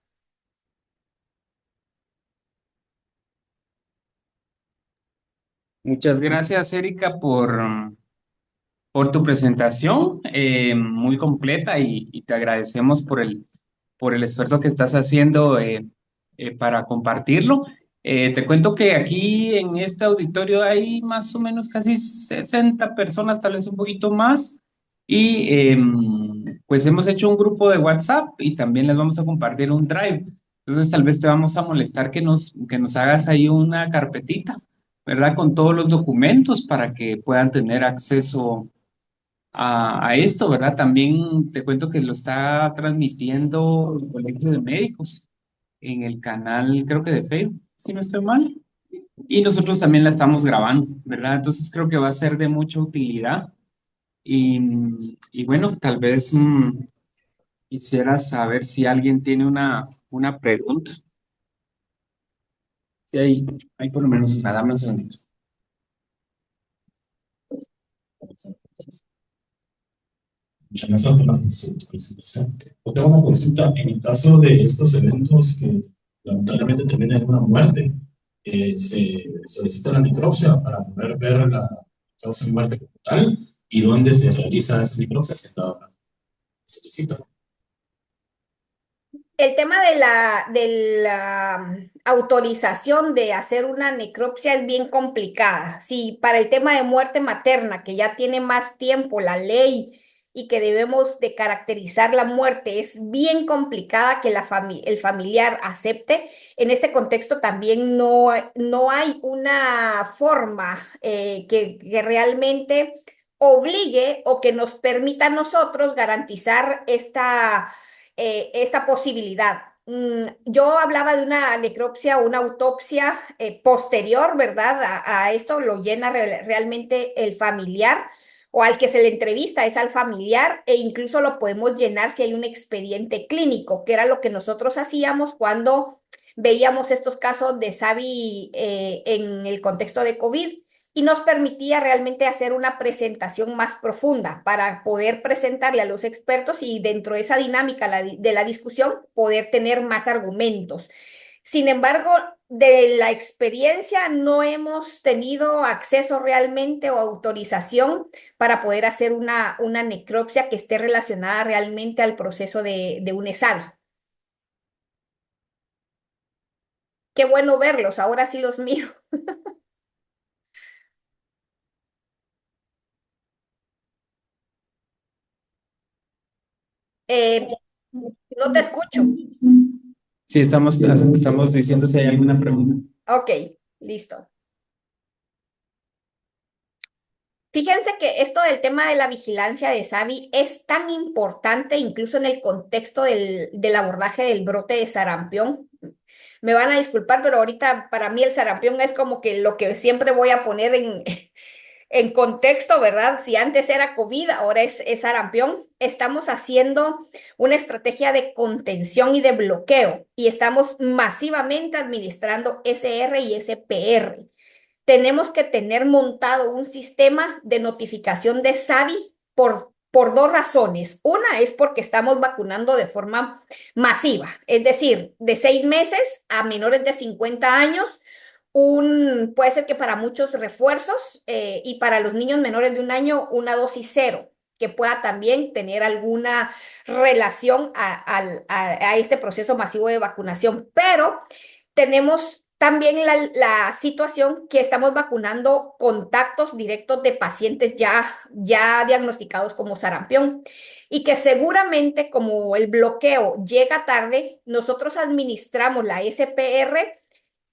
Muchas gracias, Erika, por tu presentación, muy completa y te agradecemos por el esfuerzo que estás haciendo para compartirlo. Te cuento que aquí en este auditorio hay más o menos casi 60 personas, tal vez un poquito más, y pues hemos hecho un grupo de WhatsApp y también les vamos a compartir un Drive. Entonces tal vez te vamos a molestar que nos hagas ahí una carpetita, ¿verdad? Con todos los documentos para que puedan tener acceso a esto, ¿verdad? También te cuento que lo está transmitiendo el Colegio de Médicos en el canal, creo que de Facebook, si no estoy mal. Y nosotros también la estamos grabando, ¿verdad? Entonces creo que va a ser de mucha utilidad. Y, y bueno, tal vez quisiera saber si alguien tiene una pregunta. Si hay por lo menos una, dame un segundito. Muchas gracias por su presentación. Yo tengo una consulta. En el caso de estos eventos que lamentablemente terminan en una muerte, se solicita la necropsia para poder ver la causa de muerte como tal y dónde se realiza esa necropsia si se solicita. El tema de la autorización de hacer una necropsia es bien complicada. Sí, para el tema de muerte materna, que ya tiene más tiempo la ley y que debemos de caracterizar la muerte, es bien complicada que el familiar acepte. En este contexto también no hay una forma que realmente obligue o que nos permita a nosotros garantizar esta posibilidad. Yo hablaba de una necropsia o una autopsia posterior, ¿verdad? A esto lo llena realmente el familiar o al que se le entrevista es al familiar e incluso lo podemos llenar si hay un expediente clínico, que era lo que nosotros hacíamos cuando veíamos estos casos de SAVI en el contexto de COVID y nos permitía realmente hacer una presentación más profunda para poder presentarle a los expertos y dentro de esa dinámica de la discusión poder tener más argumentos. Sin embargo, de la experiencia no hemos tenido acceso realmente o autorización para poder hacer una necropsia que esté relacionada realmente al proceso de un ESAVI. Qué bueno verlos, ahora sí los miro. Eh, no te escucho. Sí, estamos diciendo si hay alguna pregunta. Ok, listo. Fíjense que esto del tema de la vigilancia de SAVI es tan importante incluso en el contexto del abordaje del brote de sarampión. Me van a disculpar, pero ahorita para mí el sarampión es como que lo que siempre voy a poner en contexto, ¿verdad? Si antes era COVID, ahora es sarampión. Estamos haciendo una estrategia de contención y de bloqueo y estamos masivamente administrando SR y SPR. Tenemos que tener montado un sistema de notificación de SAVI por dos razones. Una es porque estamos vacunando de forma masiva, es decir, de 6 meses a menores de 50 años, puede ser que para muchos refuerzos y para los niños menores de 1 año, una dosis cero, que pueda también tener alguna relación a este proceso masivo de vacunación. Pero tenemos también la situación que estamos vacunando contactos directos de pacientes ya diagnosticados como sarampión y que seguramente como el bloqueo llega tarde, nosotros administramos la SPR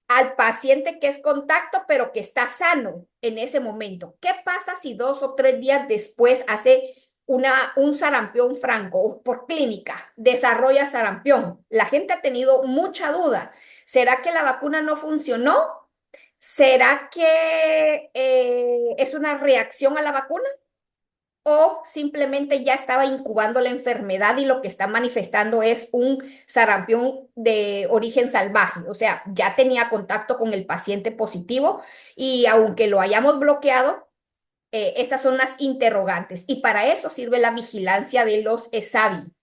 al paciente que es contacto, pero que está sano en ese momento. ¿Qué pasa si 2 o 3 días después hace un sarampión franco o por clínica desarrolla sarampión? La gente ha tenido mucha duda. ¿Será que la vacuna no funcionó? ¿Será que es una reacción a la vacuna? ¿O simplemente ya estaba incubando la enfermedad y lo que está manifestando es un sarampión de origen salvaje? O sea, ya tenía contacto con el paciente positivo y aunque lo hayamos bloqueado, Estas son las interrogantes y para eso sirve la vigilancia de los ESAVI.